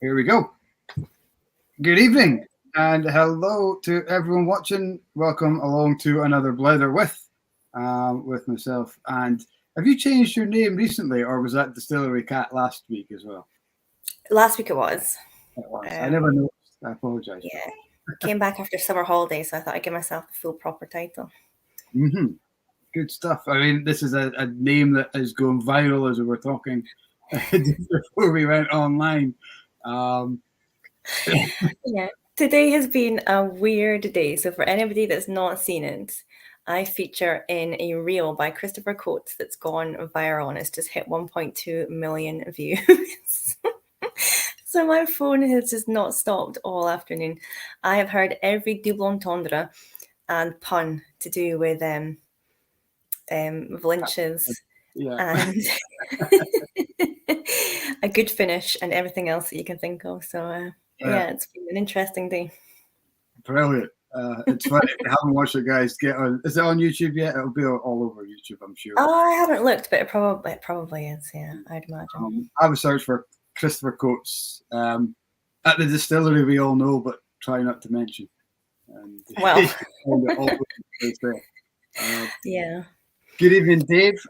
Here we go. Good evening and hello to everyone watching. Welcome along to another Blether with myself. And have you changed your name recently, or was that Distillery Cat last week as well? Last week it was. It was. I never noticed. I apologise. Yeah, came back after summer holidays, so I thought I'd give myself the full proper title. Good stuff. I mean, this is a name that is going viral as we were talking just before we went online. Yeah, today has been a weird day. So for anybody that's not seen it, I feature in a reel by Christopher Coates that's gone viral and it's just hit 1.2 million views. So my phone has just not stopped all afternoon. I have heard every double entendre and pun to do with Valencia's and a good finish and everything else that you can think of. So yeah, it's been an interesting day. Brilliant. It's funny. If you haven't watched it, guys, get on. Is it on YouTube yet? It'll be all over YouTube, I'm sure. Oh, I haven't looked, but it probably is. Yeah, I'd imagine. I would search for Christopher Coates at the distillery we all know, but try not to mention. Well, yeah. Good evening, Dave.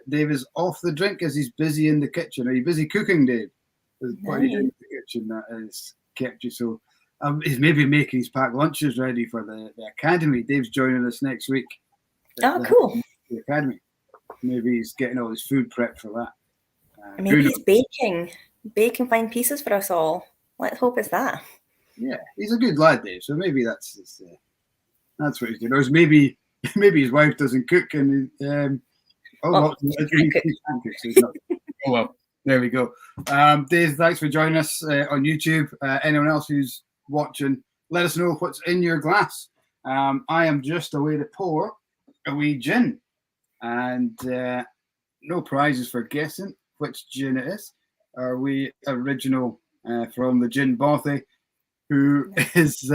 Dave is off the drink as he's busy in the kitchen. Are you busy cooking, Dave? What are you doing in the kitchen that has kept you so? He's maybe making his packed lunches ready for the academy. Dave's joining us next week. Oh, cool. The academy. Maybe he's getting all his food prepped for that. Maybe he's baking fine pieces for us all. Let's hope it's that. Yeah, he's a good lad, Dave. So maybe that's what he's doing. Or maybe his wife doesn't cook and he can't cook. Oh well, there we go. Dave, thanks for joining us on YouTube. Anyone else who's watching, let us know what's in your glass. I am just away to pour a wee gin, and no prizes for guessing which gin it is. Are we original from the Gin Bothy, who is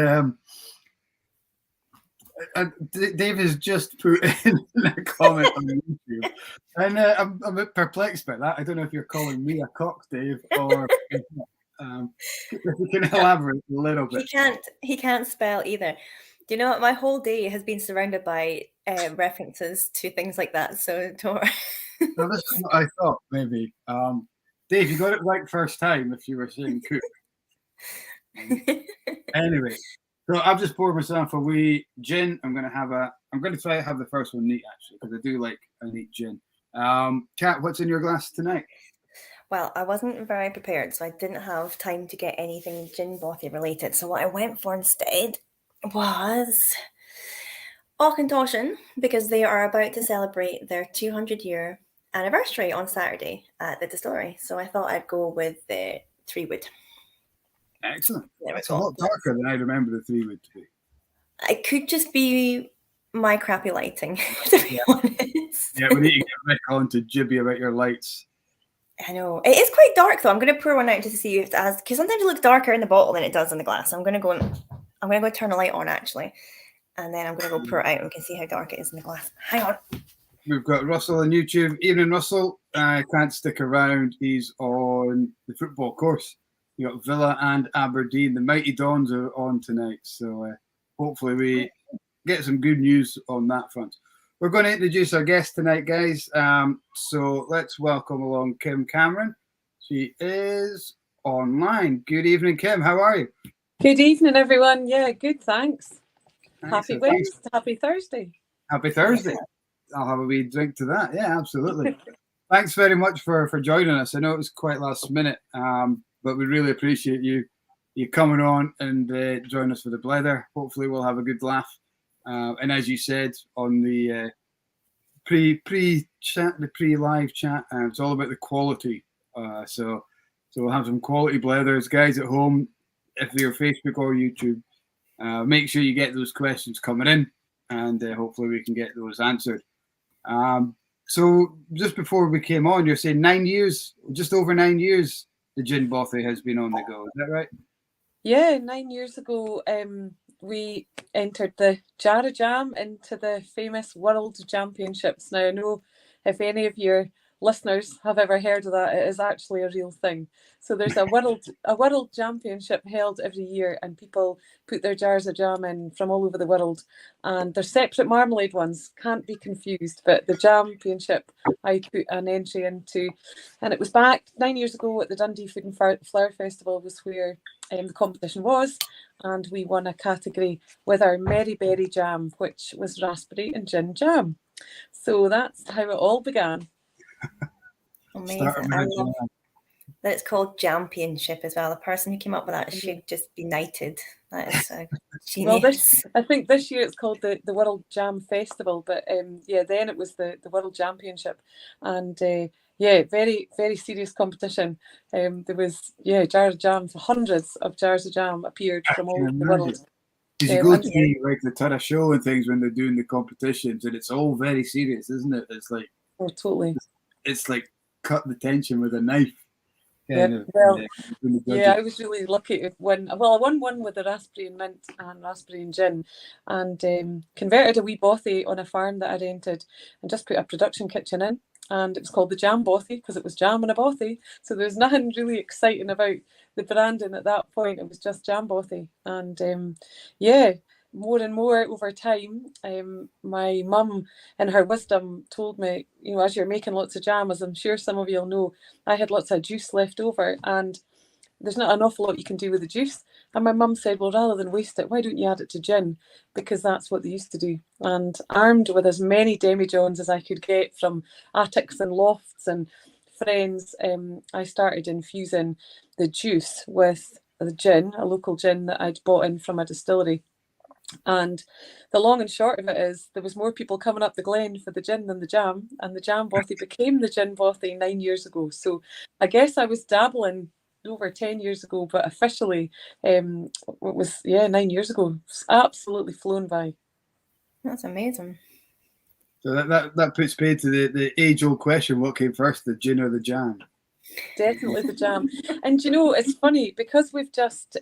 Dave has just put in a comment on YouTube, and I'm a bit perplexed by that. I don't know if you're calling me a cock, Dave, or if you can elaborate a little bit. He can't spell either. Do you know what? My whole day has been surrounded by references to things like that. So don't worry. Well, this is what I thought, maybe. Dave, you got it right first time if you were saying cook. Anyway, so I've just poured myself a wee gin. I'm going to try to have the first one neat, actually, because I do like a neat gin. Kat, what's in your glass tonight? Well, I wasn't very prepared, so I didn't have time to get anything Gin Bothy related. So what I went for instead was Auchentoshan, because they are about to celebrate their 200-year anniversary on Saturday at the distillery. So I thought I'd go with the 3-wood. Excellent. It's a lot darker than I remember the 3-wood to be. It could just be my crappy lighting, to be honest. Yeah, we need to get Rick on to jibby about your lights. I know. It is quite dark, though. I'm going to pour one out just to see if it has, because sometimes it looks darker in the bottle than it does in the glass. So I'm going to go turn the light on, actually. And then I'm going to go pour it out and we can see how dark it is in the glass. Hang on. We've got Russell on YouTube. Evening, Russell. Can't stick around. He's on the football course. You got Villa and Aberdeen. The Mighty Dons are on tonight. So hopefully we get some good news on that front. We're going to introduce our guest tonight, guys. So let's welcome along Kim Cameron. She is online. Good evening, Kim. How are you? Good evening, everyone. Yeah, good, thanks. Happy Wednesday. Happy Thursday. Happy Thursday. I'll have a wee drink to that. Yeah, absolutely. Thanks very much for joining us. I know it was quite last minute, but we really appreciate you coming on and joining us for the Blether. Hopefully we'll have a good laugh. And as you said on the pre-live chat, it's all about the quality. So we'll have some quality Blethers. Guys at home, if you're Facebook or YouTube, make sure you get those questions coming in, and hopefully we can get those answered. So just before we came on, you're saying 9 years, just over 9 years, the Gin Bothy has been on the go. Is that right? Yeah, 9 years ago, we entered the Jara Jam into the famous World Championships. Now, I know if any of your listeners have ever heard of that, it is actually a real thing. So there's a world championship held every year, and people put their jars of jam in from all over the world, and they're separate marmalade ones, can't be confused. But the championship I put an entry into, and it was back 9 years ago at the Dundee Food and Flower Festival was where the competition was, and we won a category with our Merry Berry jam, which was raspberry and gin jam. So that's how it all began. Amazing. I love that it's called Championship as well. The person who came up with that should just be knighted. That is genius. Well, I think this year it's called the World Jam Festival, but yeah, then it was the World Championship, and yeah, very, very serious competition. There was jars of jam, hundreds of jars of jam appeared from all over the world. Because you go to like the Tara show and things when they're doing the competitions, and it's all very serious, isn't it? It's like totally. It's like cut the tension with a knife. Yeah, well, yeah, I was really lucky to win. Well, I won one with the raspberry and mint and raspberry and gin, and converted a wee bothy on a farm that I rented, and just put a production kitchen in, and it was called the Jam Bothy because it was jam and a bothy. So there's nothing really exciting about the branding at that point. It was just Jam Bothy, and yeah, more and more over time, my mum in her wisdom told me, as you're making lots of jam, as I'm sure some of you'll know, I had lots of juice left over, and there's not an awful lot you can do with the juice. And my mum said, well, rather than waste it, why don't you add it to gin? Because that's what they used to do. And armed with as many demijohns as I could get from attics and lofts and friends, I started infusing the juice with the gin, a local gin that I'd bought in from a distillery. And the long and short of it is there was more people coming up the glen for the gin than the jam, and the Jam Bothy became the Gin Bothy 9 years ago. So I guess I was dabbling over 10 years ago, but officially it was 9 years ago. It's absolutely flown by. That's amazing. So that puts paid to the age-old question: what came first, the gin or the jam? Definitely the jam. And it's funny because we've just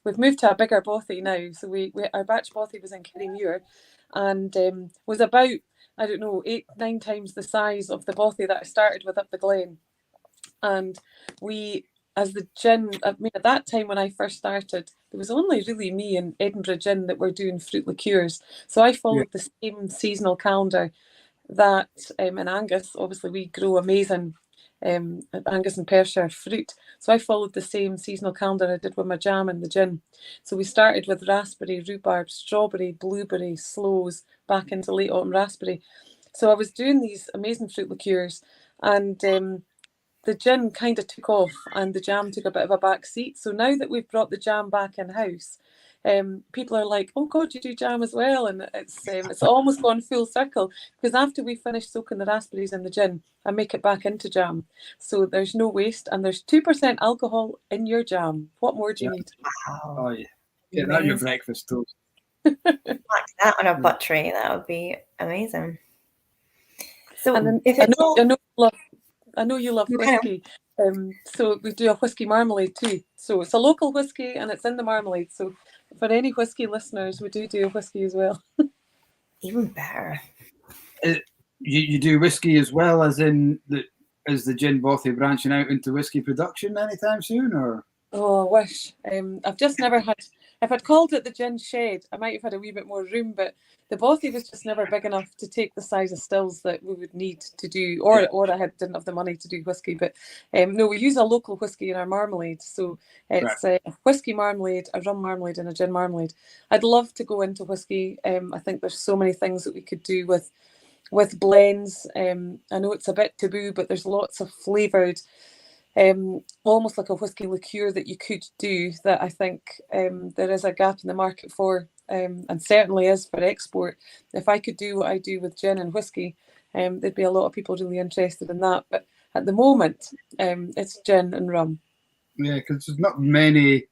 we've moved to a bigger bothy now. So we our batch bothy was in Kerrymuir, and was about, I don't know, 8-9 times the size of the bothy that I started with up the glen. And we, as the gin, I mean, at that time when I first started, there was only really me and Edinburgh Gin that were doing fruit liqueurs. So I followed the same seasonal calendar that in Angus. Obviously, we grow amazing Angus and Perthshire fruit. So I followed the same seasonal calendar I did with my jam and the gin. So we started with raspberry, rhubarb, strawberry, blueberry, sloes, back into late autumn raspberry. So I was doing these amazing fruit liqueurs, and the gin kind of took off and the jam took a bit of a back seat. So now that we've brought the jam back in-house, people are like, oh God, you do jam as well. And it's almost gone full circle, because after we finish soaking the raspberries in the gin, I make it back into jam. So there's no waste, and there's 2% alcohol in your jam. What more do you need? Oh yeah, get that on your breakfast toast. Like that on a buttery, that would be amazing. So and if it's I know you love whiskey. So we do a whiskey marmalade too. So it's a local whiskey and it's in the marmalade. So for any whiskey listeners, we do a whiskey as well. Even better. You do whiskey as well as the Gin Bothy branching out into whiskey production anytime soon, or? Oh, I wish. I've just never had. If I'd called it the gin shed, I might have had a wee bit more room, but the bothy was just never big enough to take the size of stills that we would need to do, or I didn't have the money to do whiskey. But no, we use a local whiskey in our marmalade, so it's a whiskey marmalade, a rum marmalade, and a gin marmalade. I'd love to go into whiskey. I think there's so many things that we could do with blends. I know it's a bit taboo, but there's lots of flavoured. Almost like a whiskey liqueur that you could do that I think there is a gap in the market for, and certainly is for export. If I could do what I do with gin and whiskey, there'd be a lot of people really interested in that. But at the moment, it's gin and rum. Yeah, because there's not many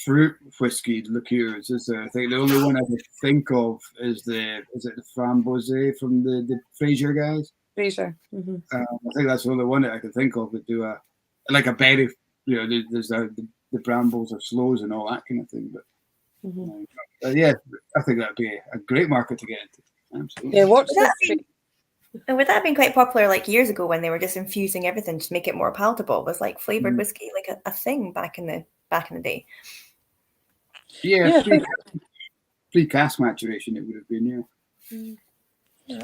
fruit whiskey liqueurs, is there? I think the only one I can think of is the Framboise from the Fraser guys. Fraser. Mm-hmm. I think that's the only one that I can think of that do a berry. There's the brambles or sloes and all that kind of thing. But yeah, I think that'd be a great market to get into. Absolutely. Yeah, watch this. And would that have been quite popular like years ago when they were just infusing everything to make it more palatable? Was like flavored whiskey like a thing back in the day? Yeah, pre-cask maturation it would have been,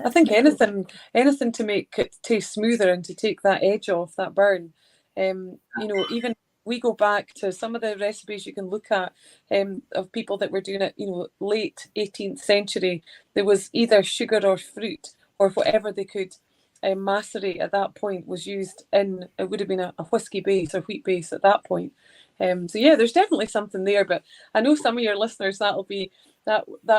I think anything to make it taste smoother and to take that edge off, that burn. Even we go back to some of the recipes you can look at of people that were doing it, late 18th century. There was either sugar or fruit or whatever they could macerate at that point was used in, it would have been a whiskey base or wheat base at that point. So yeah, there's definitely something there, but I know some of your listeners that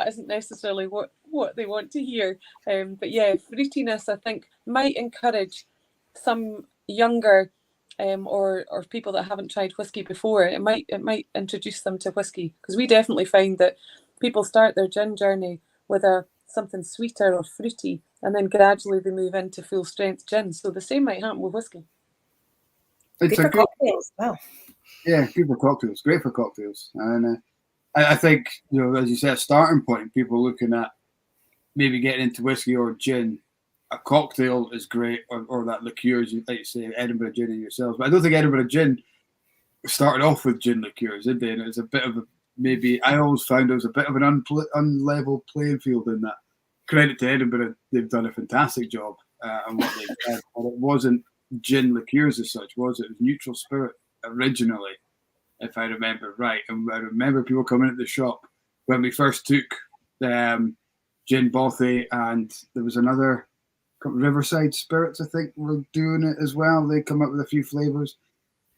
isn't necessarily what they want to hear. But yeah, fruitiness I think might encourage some younger or people that haven't tried whiskey before. It might introduce them to whiskey, because we definitely find that people start their gin journey with something sweeter or fruity, and then gradually they move into full strength gin. So the same might happen with whiskey. It's good for cocktails. Wow. Yeah, good for cocktails. Great for cocktails. And I think, as you said, a starting point, people looking at maybe getting into whiskey or gin, a cocktail is great, or that liqueurs, like you say, Edinburgh gin and yourselves. But I don't think Edinburgh gin started off with gin liqueurs, did they? And it was a bit of I always found it was a bit of an unlevel playing field in that. Credit to Edinburgh, they've done a fantastic job on what they've done. But it wasn't gin liqueurs as such, was it? It was neutral spirit originally, if I remember right. And I remember people coming at the shop when we first took Gin Bothy, and there was another Riverside Spirits, I think, were doing it as well. They come up with a few flavors,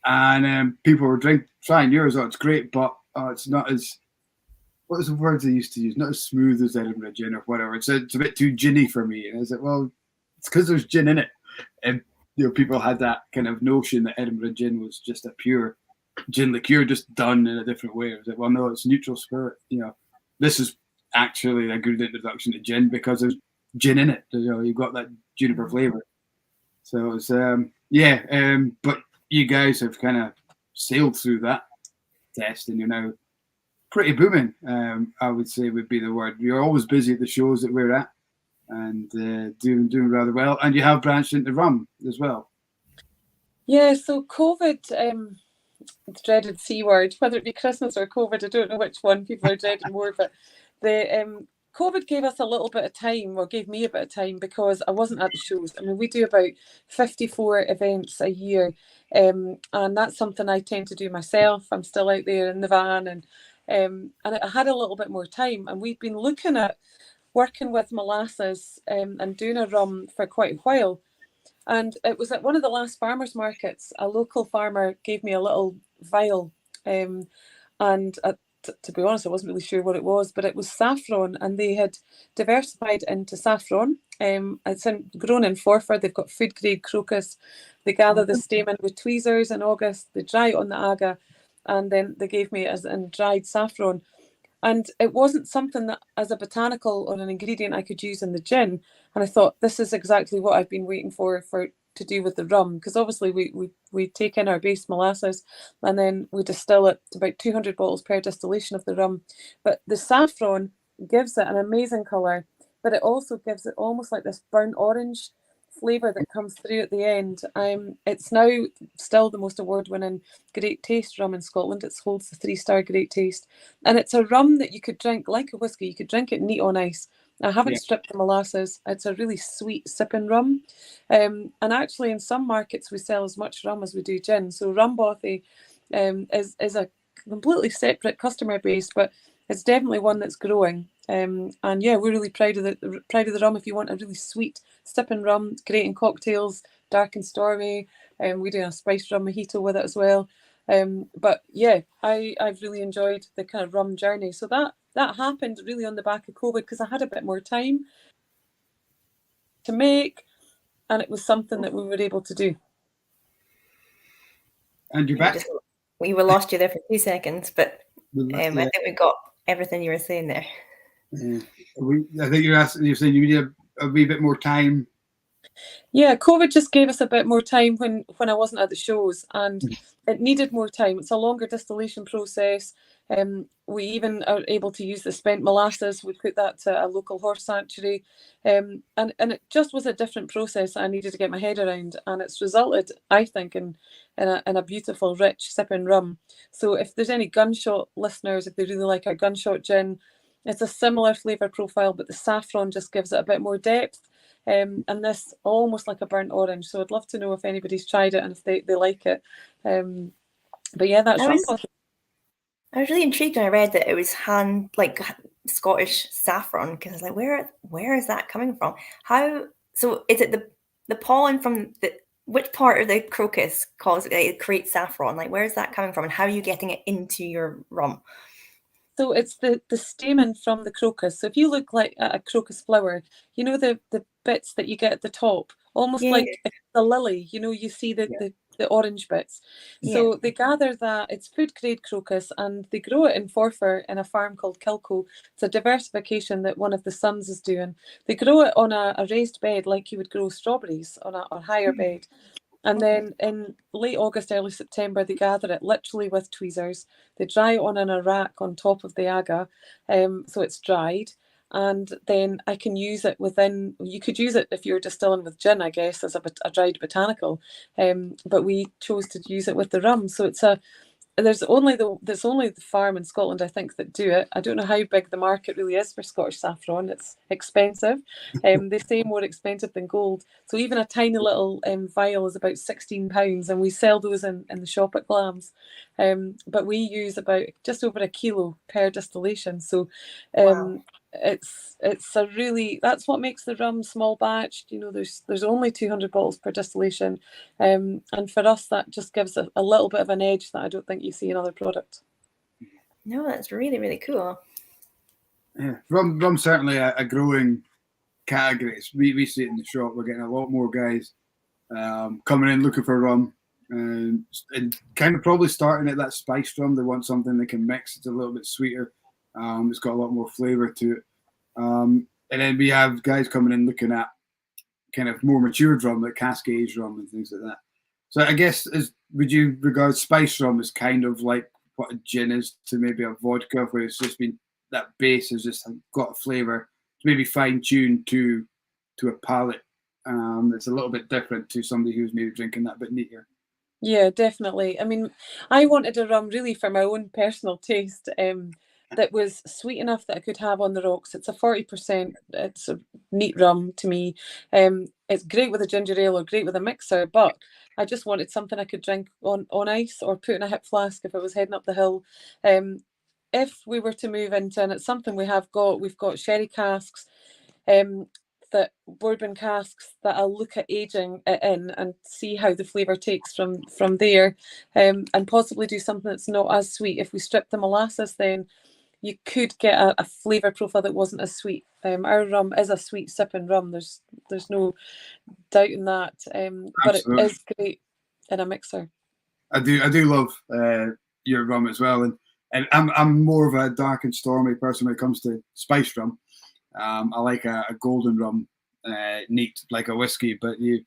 and people were trying yours. Oh, it's great, but it's not as, what was the word they used to use? Not as smooth as Edinburgh gin or whatever. It's a bit too ginny for me. And I said, well, it's because there's gin in it. And people had that kind of notion that Edinburgh gin was just a pure gin liqueur, just done in a different way. I was like, well, no, it's neutral spirit. This is actually a good introduction to gin because there's gin in it. You've got that juniper flavor. So it's but you guys have kind of sailed through that test, and you're now pretty booming. I would say would be the word. You're always busy at the shows that we're at, and doing rather well. And you have branched into rum as well. Yeah. So COVID, the dreaded C word, whether it be Christmas or COVID, I don't know which one people are dreading more, but the COVID gave us a little bit of time, or gave me a bit of time, because I wasn't at the shows. I mean, we do about 54 events a year, and that's something I tend to do myself. I'm still out there in the van, and I had a little bit more time, and we've been looking at working with molasses and doing a rum for quite a while. And it was at one of the last farmers markets, a local farmer gave me a little vial, and to be honest, I wasn't really sure what it was, but it was saffron, and they had diversified into saffron. It's grown in Forfar. They've got food grade crocus. They gather the stamen with tweezers in August. They dry it on the aga, and then they gave me as in dried saffron. And it wasn't something that, as a botanical or an ingredient, I could use in the gin. And I thought, this is exactly what I've been waiting for to do with the rum, because obviously we take in our base molasses, and then we distill it to about 200 bottles per distillation of the rum. But the saffron gives it an amazing colour, but it also gives it almost like this burnt orange flavour that comes through at the end. It's now still the most award-winning great taste rum in Scotland. It holds the 3-star great taste, and it's a rum that you could drink like a whiskey. You could drink it neat on ice. I haven't stripped the molasses. It's a really sweet sipping rum, and actually in some markets we sell as much rum as we do gin. So Rum Bothy is a completely separate customer base, but it's definitely one that's growing. And yeah, we're really proud of the rum. If you want a really sweet sipping rum, great in cocktails, dark and stormy. We do a spiced rum mojito with it as well. But yeah, I've really enjoyed the kind of rum journey. So that happened really on the back of COVID, because I had a bit more time to make, and it was something that we were able to do. And you're back. We lost you there for 2 seconds, but I think we got everything you were saying there. I think you're saying you need a wee bit more time. Yeah, COVID just gave us a bit more time when I wasn't at the shows, and it needed more time. It's a longer distillation process. We even are able to use the spent molasses. We put that to a local horse sanctuary, and it just was a different process I needed to get my head around, and it's resulted, I think, in a beautiful, rich sipping rum. So if there's any gunshot listeners, if they really like our gunshot gin, it's a similar flavour profile, but the saffron just gives it a bit more depth. And this almost like a burnt orange. So I'd love to know if anybody's tried it and if they like it. But yeah, that's rum bothy. I was really intrigued when I read that it was Scottish saffron, because I was like, where is that coming from? How? So is it the pollen from which part of the crocus creates saffron? Like, where is that coming from, and how are you getting it into your rum? So it's the stamen from the crocus. So if you look like at a crocus flower, you know the bits that you get at the top, almost like the lily. You know, you see the orange bits. So they gather that, it's food grade crocus, and they grow it in Forfar in a farm called Kilco. It's a diversification that one of the sons is doing. They grow it on a raised bed like you would grow strawberries on a higher bed. And then in late August, early September, they gather it literally with tweezers. They dry it on in a rack on top of the aga, so it's dried. And then I can use it you could use it if you're distilling with gin, I guess, as a dried botanical. But we chose to use it with the rum. So there's only the farm in Scotland, I think, that do it. I don't know how big the market really is for Scottish saffron. It's expensive. They say more expensive than gold. So even a tiny little vial is about £16, and we sell those in the shop at Glams. But we use about just over a kilo per distillation. So it's a really, that's what makes the rum small batch. You know, there's only 200 bottles per distillation, and for us that just gives a little bit of an edge that I don't think you see in other products. No, that's really, really cool. Yeah, rum's certainly a growing category. We see it in the shop. We're getting a lot more guys coming in looking for rum, and kind of probably starting at that spiced rum. They want something they can mix. It's a little bit sweeter. It's got a lot more flavour to it. And then we have guys coming in looking at kind of more matured rum, like Cascade rum and things like that. So I guess, would you regard spice rum as kind of like what a gin is to maybe a vodka, where it's just been, that base has just got a flavour, maybe fine-tuned to a palate. It's a little bit different to somebody who's maybe drinking that bit neater. Yeah, definitely. I mean, I wanted a rum really for my own personal taste, that was sweet enough that I could have on the rocks. It's a 40%. It's a neat rum to me. It's great with a ginger ale or great with a mixer, but I just wanted something I could drink on ice or put in a hip flask if I was heading up the hill. If we were to move into, and it's something we've got sherry casks, that bourbon casks that I'll look at aging it in and see how the flavour takes from there, and possibly do something that's not as sweet. If we strip the molasses, then you could get a flavour profile that wasn't as sweet. Our rum is a sweet sipping rum. There's no doubt in that. But it is great in a mixer. I do love your rum as well, and I'm more of a dark and stormy person when it comes to spiced rum. I like a golden rum, neat like a whiskey, but you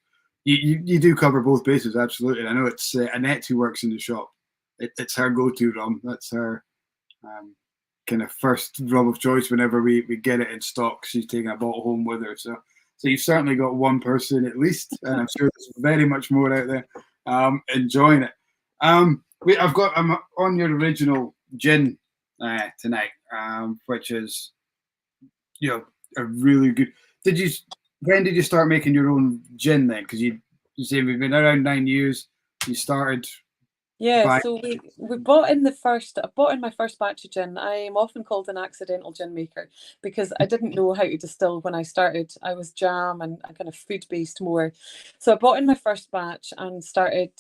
do cover both bases, absolutely. I know it's Annette who works in the shop. It's her go-to rum. That's her kind of first rum of choice whenever we get it in stock. She's taking a bottle home with her. So you've certainly got one person at least, and I'm sure there's very much more out there enjoying it. I'm on your original gin tonight, which is, you know, a really good. When did you start making your own gin then? Because you say we've been around 9 years. You started. Yeah, so we bought in I bought in my first batch of gin. I am often called an accidental gin maker because I didn't know how to distill when I started. I was jam and kind of food based more. So I bought in my first batch and started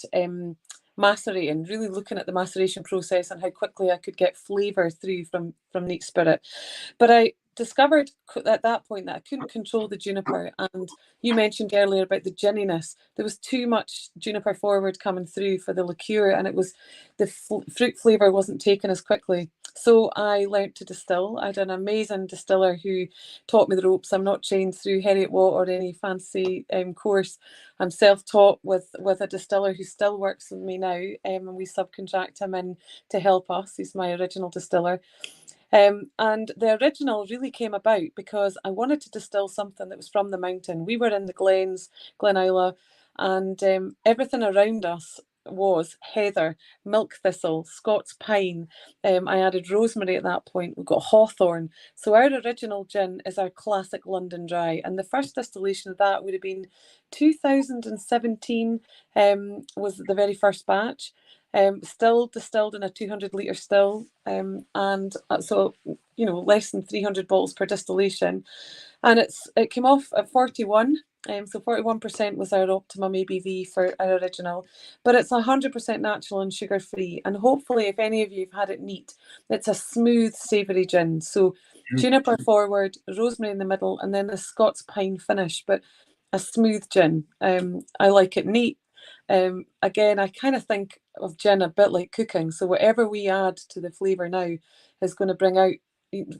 macerating, really looking at the maceration process and how quickly I could get flavour through from neat spirit. But I discovered at that point that I couldn't control the juniper, and you mentioned earlier about the ginniness. There was too much juniper forward coming through for the liqueur, and it was the fruit flavour wasn't taken as quickly. So I learnt to distill. I had an amazing distiller who taught me the ropes. I'm not trained through Heriot Watt or any fancy course. I'm self-taught with a distiller who still works with me now, and we subcontract him in to help us. He's my original distiller. And the original really came about because I wanted to distill something that was from the mountain. We were in the Glens, Glen Isla, and everything around us was heather, milk thistle, Scots pine. I added rosemary at that point. We've got hawthorn. So our original gin is our classic London Dry, and the first distillation of that would have been 2017. Was the very first batch. Still distilled in a 200-litre still, and so less than 300 bottles per distillation, and it came off at 41. So 41% was our optimum ABV for our original, but it's 100% natural and sugar free. And hopefully, if any of you have had it neat, it's a smooth, savoury gin. So juniper forward, rosemary in the middle, and then the Scots pine finish, but a smooth gin. I like it neat. Again, I kind of think of gin a bit like cooking. So whatever we add to the flavour now is going to bring out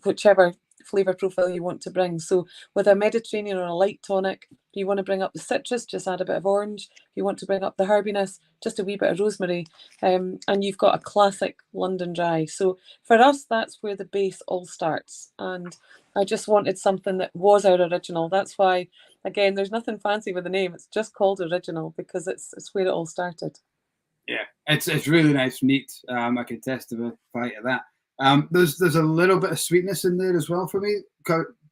whichever flavour profile you want to bring. So with a Mediterranean or a light tonic, if you want to bring up the citrus, just add a bit of orange. If you want to bring up the herbiness, just a wee bit of rosemary. And you've got a classic London Dry. So for us, that's where the base all starts. And I just wanted something that was our original. That's why, again, there's nothing fancy with the name. It's just called original because it's where it all started. Yeah, it's really nice, neat. I can testify to that. There's a little bit of sweetness in there as well for me,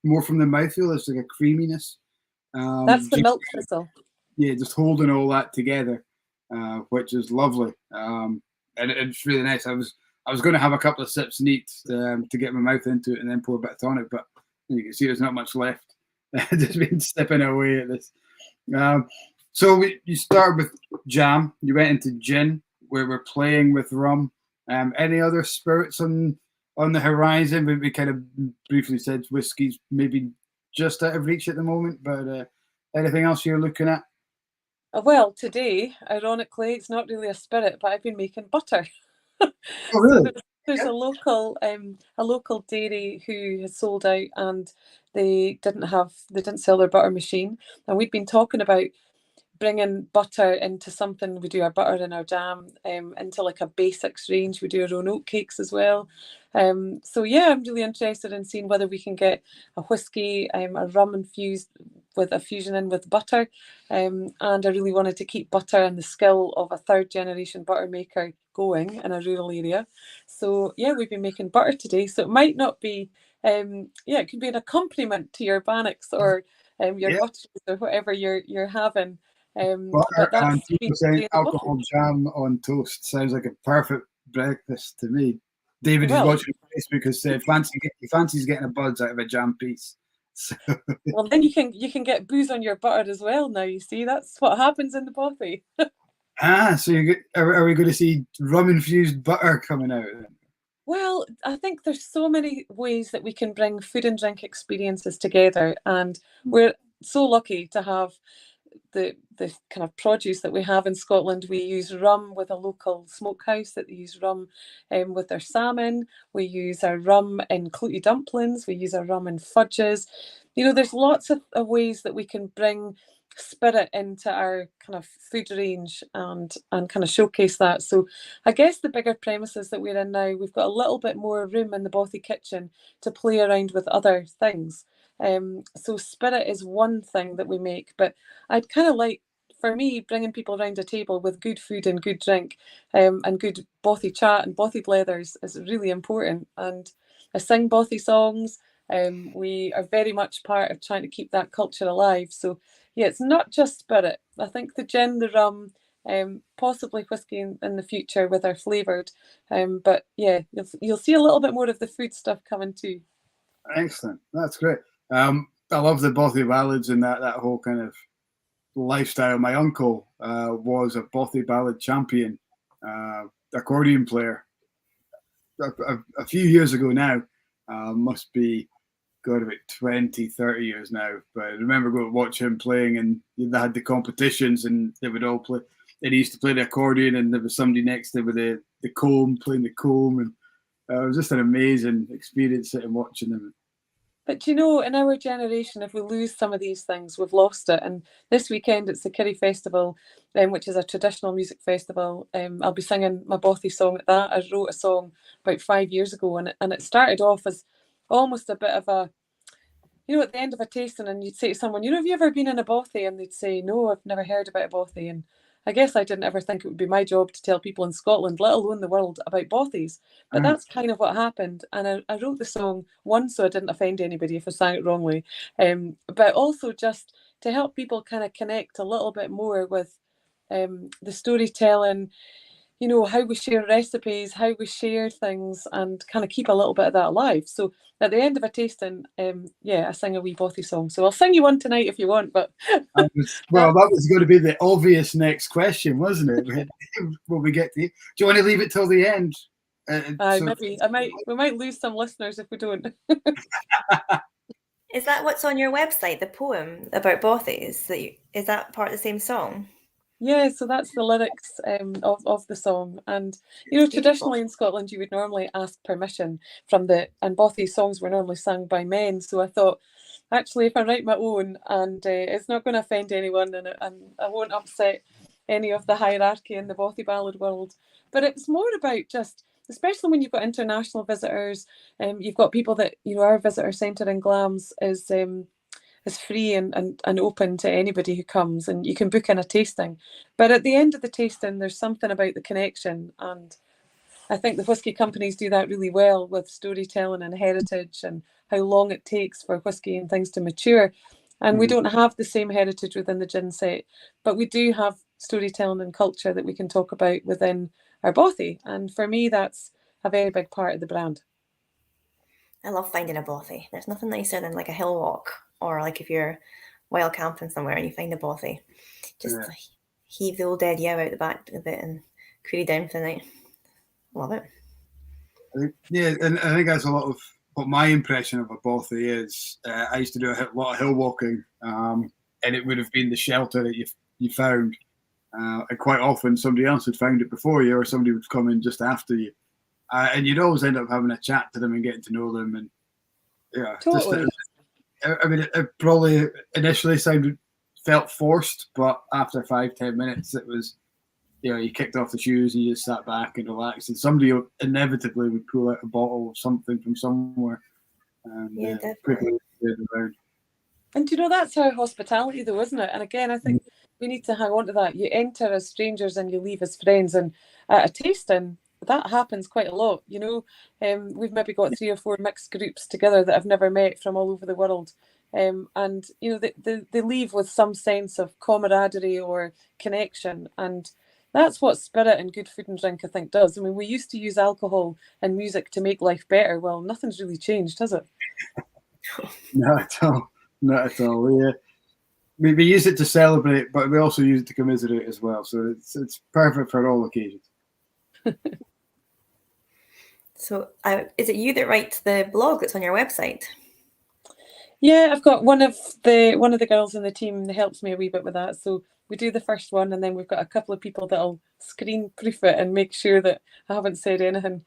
more from the mouthfeel. There's like a creaminess. That's the milk thistle. Yeah, just holding all that together, which is lovely. And it's really nice. I was going to have a couple of sips neat to get my mouth into it and then pour a bit of tonic, but you can see there's not much left. Just been sipping away at this. So you started with jam, you went into gin, where we're playing with rum. Any other spirits on the horizon? We kind of briefly said whiskey's maybe just out of reach at the moment, but anything else you're looking at? Well, today, ironically, it's not really a spirit, but I've been making butter. Oh, really? So there's a local dairy who has sold out, and they didn't sell their butter machine, and we'd been talking about bringing butter into something. We do our butter and our jam into like a basics range. We do our own oat cakes as well. So yeah, I'm really interested in seeing whether we can get a whiskey, a rum infused with a fusion in with butter. And I really wanted to keep butter and the skill of a third generation butter maker going in a rural area. So yeah, we've been making butter today. So it might not be, it could be an accompaniment to your bannocks or your butter or whatever you're having. Butter But that's and 2% alcohol jam on toast sounds like a perfect breakfast to me. David is watching Facebook has said he fancies getting a buds out of a jam piece. So. Well, then you can get booze on your butter as well. Now you see that's what happens in the Bothy. So are we going to see rum infused butter coming out then? Well, I think there's so many ways that we can bring food and drink experiences together, and we're so lucky to have the kind of produce that we have in Scotland. We use rum with a local smokehouse that use rum with their salmon. We use our rum in clouty dumplings. We use our rum in fudges. There's lots of ways that we can bring spirit into our kind of food range and kind of showcase that. So I guess the bigger premises that we're in now, we've got a little bit more room in the Bothy kitchen to play around with other things. So spirit is one thing that we make, but I'd kind of like, for me, bringing people around a table with good food and good drink and good Bothy chat and Bothy blethers is really important. And I sing Bothy songs. We are very much part of trying to keep that culture alive. So yeah, it's not just spirit. I think the gin, the rum, possibly whiskey in the future with our flavoured. But yeah, you'll see a little bit more of the food stuff coming too. Excellent. That's great. I love the Bothy ballads and that whole kind of lifestyle. My uncle was a Bothy ballad champion, accordion player. A few years ago now, must be about 20, 30 years now. But I remember going to watch him playing, and they had the competitions, and they would all play. And he used to play the accordion, and there was somebody next to him with the comb, playing the comb, and It was just an amazing experience sitting watching them. But in our generation, if we lose some of these things, we've lost it. And this weekend, it's the Kerry Festival, which is a traditional music festival. I'll be singing my Bothy song at that. I wrote a song about 5 years ago, and it started off as almost a bit of a, at the end of a tasting, and you'd say to someone, have you ever been in a Bothy? And they'd say, no, I've never heard about a Bothy. And I guess I didn't ever think it would be my job to tell people in Scotland, let alone the world, about Bothies. But that's kind of what happened. And I wrote the song, one, so I didn't offend anybody if I sang it wrongly, but also just to help people kind of connect a little bit more with the storytelling, how we share recipes, how we share things, and kind of keep a little bit of that alive. So at the end of a tasting, I sing a wee Bothy song. So I'll sing you one tonight if you want. But that was going to be the obvious next question, wasn't it? When we get to, do you want to leave it till the end? Maybe we might lose some listeners if we don't. Is that what's on your website? The poem about Bothies? Is that part of the same song? Yeah, so that's the lyrics of the song. And traditionally in Scotland you would normally ask permission and Bothy songs were normally sung by men. So I thought, actually, if I write my own and it's not going to offend anyone and I won't upset any of the hierarchy in the Bothy ballad world, but it's more about just, especially when you've got international visitors, you've got people that our visitor centre in Glams is free and open to anybody who comes, and you can book in a tasting. But at the end of the tasting, there's something about the connection, and I think the whisky companies do that really well with storytelling and heritage and how long it takes for whisky and things to mature. And we don't have the same heritage within the gin set, but we do have storytelling and culture that we can talk about within our Bothy. And for me, that's a very big part of the brand. I love finding a Bothy. There's nothing nicer than like a hill walk, or like if you're wild camping somewhere and you find a Bothy, just heave the old dead yow out the back of it and query down for the night. Love it. And I think that's a lot of what my impression of a Bothy is. I used to do a lot of hill walking, and it would have been the shelter that you found. And quite often somebody else had found it before you, or somebody would come in just after you. And you'd always end up having a chat to them and getting to know them. And totally. It probably initially felt forced, but after 5-10 minutes, it was, you kicked off the shoes and you just sat back and relaxed. And somebody inevitably would pull out a bottle of something from somewhere. And, definitely. And that's how hospitality, though, isn't it? And again, I think we need to hang on to that. You enter as strangers and you leave as friends. And at a tasting, that happens quite a lot. We've maybe got 3 or 4 mixed groups together that have never met from all over the world. And they leave with some sense of camaraderie or connection. And that's what spirit and good food and drink, I think, does. I mean, we used to use alcohol and music to make life better. Well, nothing's really changed, has it? Not at all. Not at all. Yeah. We use it to celebrate, but we also use it to commiserate as well. So it's perfect for all occasions. So is it you that writes the blog that's on your website? Yeah, I've got one of the girls in the team that helps me a wee bit with that. So we do the first one, and then we've got a couple of people that'll screen proof it and make sure that I haven't said anything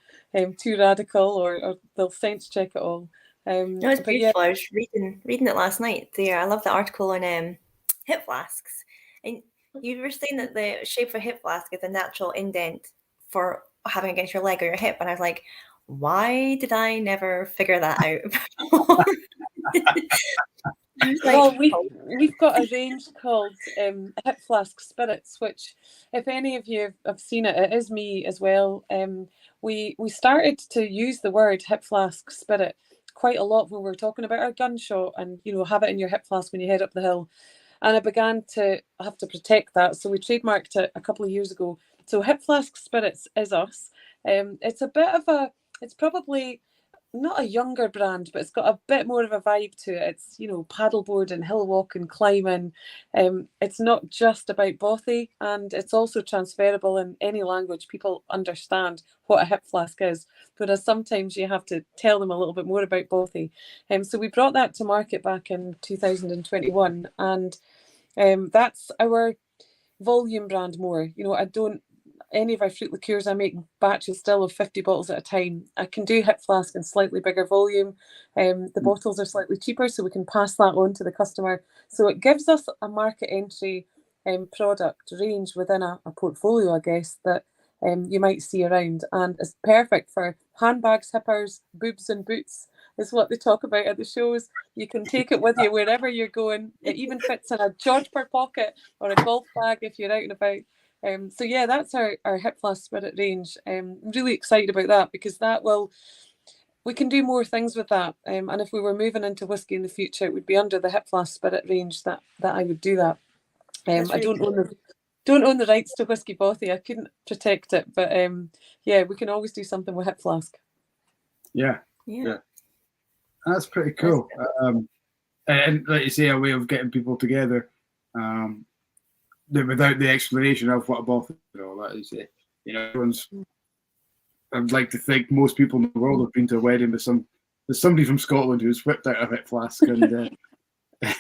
too radical, or they'll sense check it all. No, it's beautiful. I was reading it last night. I love the article on hip flasks, and you were saying that the shape of a hip flask is a natural indent for having against your leg or your hip, and I was like, why did I never figure that out? Well, we've got a range called Hip Flask Spirits, which, if any of you have seen it, it is me as well. We started to use the word hip flask spirit quite a lot when we were talking about our gunshot and have it in your hip flask when you head up the hill. And I began to have to protect that, so we trademarked it a couple of years ago. So Hip Flask Spirits is us. It's a bit of it's probably not a younger brand, but it's got a bit more of a vibe to it. It's, paddleboard and hill walk and climbing. It's not just about Bothy, and it's also transferable in any language. People understand what a hip flask is, whereas sometimes you have to tell them a little bit more about Bothy. So we brought that to market back in 2021, and that's our volume brand more. any of our fruit liqueurs, I make batches still of 50 bottles at a time. I can do hip flask in slightly bigger volume. The bottles are slightly cheaper, so we can pass that on to the customer. So it gives us a market entry product range within a portfolio, I guess, that you might see around. And it's perfect for handbags, hippers, boobs and boots is what they talk about at the shows. You can take it with you wherever you're going. It even fits in a jodhpur pocket or a golf bag if you're out and about. So yeah, that's our hip flask spirit range. I'm really excited about that because we can do more things with that. And if we were moving into whiskey in the future, it would be under the hip flask spirit range that I would do that. I don't own the rights to Whisky Bothy. I couldn't protect it, but yeah, we can always do something with hip flask. Yeah. That's pretty cool. And like you say, a way of getting people together without the explanation of what a Bothy is. That is it. Everyone's. I'd like to think most people in the world have been to a wedding with there's somebody from Scotland who's whipped out a hip flask and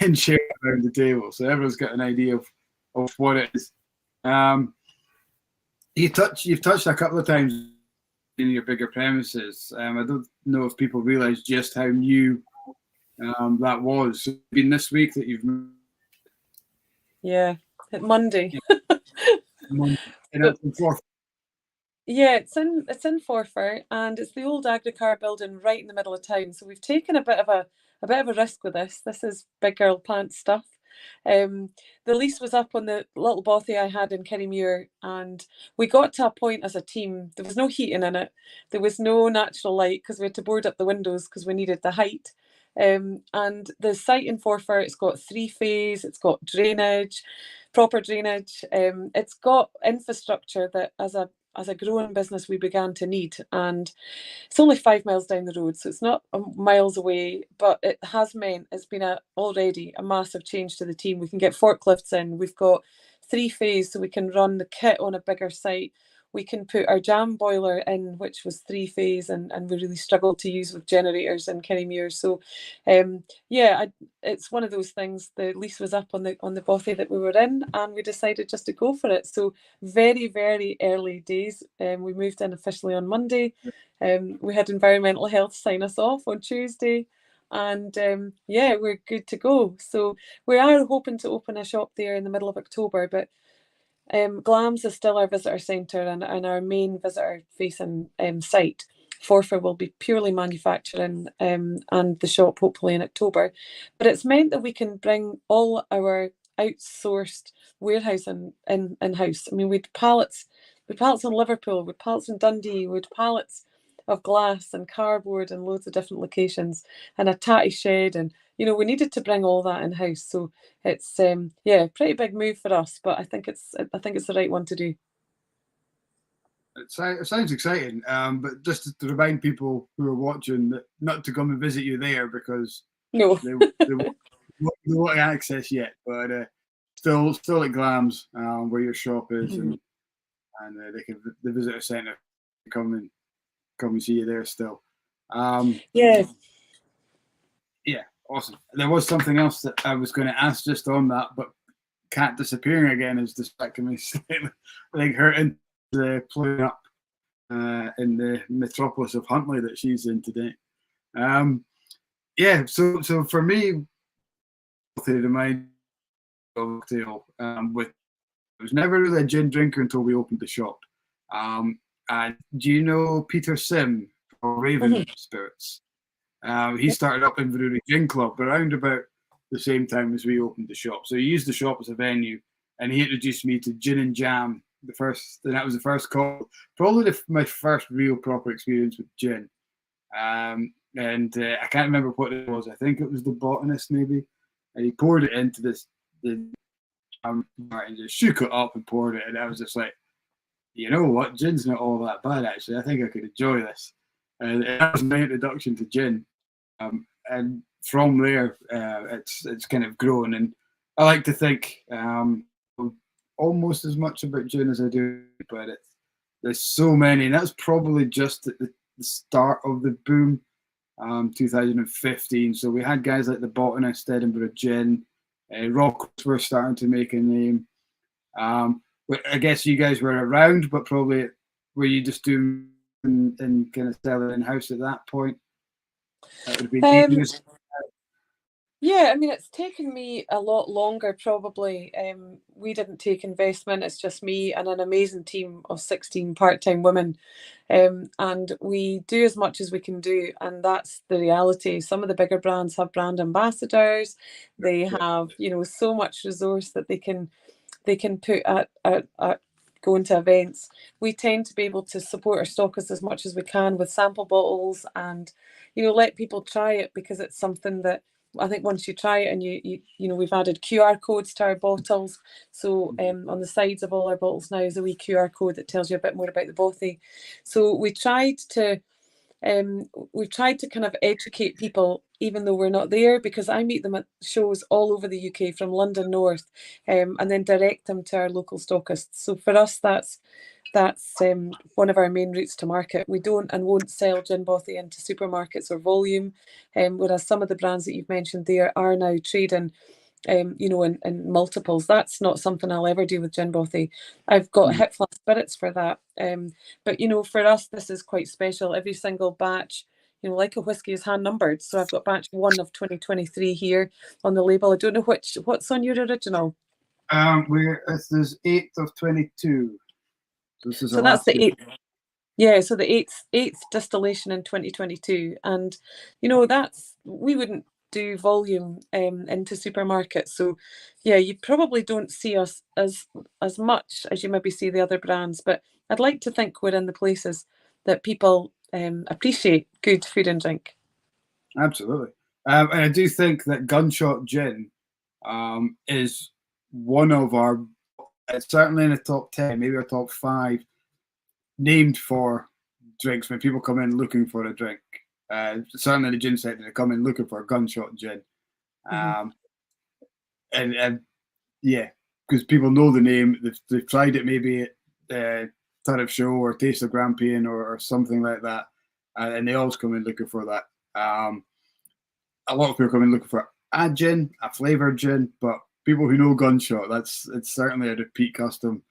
and shared it around the table. So everyone's got an idea of what it is. You've touched a couple of times in your bigger premises. I don't know if people realise just how new that was. It's been this week that you've moved. Yeah, Monday. Yeah, it's in Forfar, and it's the old Agricar building right in the middle of town. So we've taken a bit of a risk with this. This is big girl pants stuff. The lease was up on the little bothy I had in Kirriemuir, and we got to a point as a team. There was no heating in it. There was no natural light because we had to board up the windows because we needed the height. And the site in Forfar, it's got 3-phase, it's got drainage, proper drainage. It's got infrastructure that as a growing business we began to need, and it's only 5 miles down the road, so it's not miles away, but it has meant it's been already a massive change to the team. We can get forklifts in, we've got 3-phase, so we can run the kit on a bigger site. We can put our jam boiler in, which was 3-phase, and we really struggled to use with generators in Kirriemuir. So yeah, it's one of those things. The lease was up on the bothy that we were in, and we decided just to go for it. So very, very early days. We moved in officially on Monday. We had environmental health sign us off on Tuesday, and yeah, we're good to go. So we are hoping to open a shop there in the middle of October, but Glams is still our visitor centre and our main visitor facing site. Forfar will be purely manufacturing and the shop hopefully in October. But it's meant that we can bring all our outsourced warehousing in-house. I mean, we'd pallets in Liverpool, we'd pallets in Dundee, we'd pallets of glass and cardboard in loads of different locations, and a tatty shed, and we needed to bring all that in-house. So it's pretty big move for us, but I think it's the right one to do. It sounds exciting, but just to remind people who are watching that not to come and visit you there because no, they won't access yet, but still at Glams, where your shop is, and the visitor centre come and see you there still. Yeah, awesome. There was something else that I was going to ask just on that, but Cat disappearing again is distracting me slightly. I think her playing up in the metropolis of Huntly that she's in today. So for me, to remind cocktail it was never really a gin drinker until we opened the shop. And do you know Peter Sim from Raven Spirits? He started up in Inverurie Gin Club around about the same time as we opened the shop. So he used the shop as a venue, and he introduced me to Gin and Jam. And that was the first call, probably my first real proper experience with gin. And I can't remember what it was. I think it was the Botanist maybe. And he poured it into and just shook it up and poured it. And I was just like, you know what, gin's not all that bad actually. I think I could enjoy this. And that was my introduction to gin. And from there, it's kind of grown. And I like to think almost as much about gin as I do, but there's so many. And that's probably just at the start of the boom, 2015. So we had guys like the Botanist, Edinburgh Gin, Rocks were starting to make a name. I guess you guys were around, but probably were you just doing and kind of selling in house at that point? That would be yeah, I mean, it's taken me a lot longer, probably. We didn't take investment. It's just me and an amazing team of 16 part-time women. And we do as much as we can do. And that's the reality. Some of the bigger brands have brand ambassadors. They have, so much resource that they can put at going to events. We tend to be able to support our stockists as much as we can with sample bottles and, let people try it, because it's something that I think once you try it, and we've added QR codes to our bottles. So on the sides of all our bottles now is a wee QR code that tells you a bit more about the bothy. So we tried to kind of educate people, even though we're not there, because I meet them at shows all over the UK, from London north, and then direct them to our local stockists. So for us, that's one of our main routes to market. We don't and won't sell Gin Bothy into supermarkets or volume, whereas some of the brands that you've mentioned there are now trading in multiples. That's not something I'll ever do with Gin Bothy. I've got hip flask spirits for that. But for us, this is quite special. Every single batch, like a whiskey, is hand numbered. So I've got batch 1 of 2023 here on the label. I don't know what's on your original. There's 8th of 22. So that's the 8th. Yeah, so the eighth distillation in 2022, and we wouldn't do volume into supermarkets. So yeah, you probably don't see us as much as you maybe see the other brands, but I'd like to think we're in the places that people appreciate good food and drink. Absolutely. And I do think that Gunshot Gin is one of our, it's certainly in the top 10, maybe our top 5, named for drinks when people come in looking for a drink. Certainly in the gin sector, they come in looking for a Gunshot Gin. And yeah, because people know the name, they've tried it maybe at Turriff Show or Taste of Grampian or something like that, and they always come in looking for that. A lot of people come in looking for a gin, a flavoured gin, but people who know Gunshot, it's certainly a repeat custom.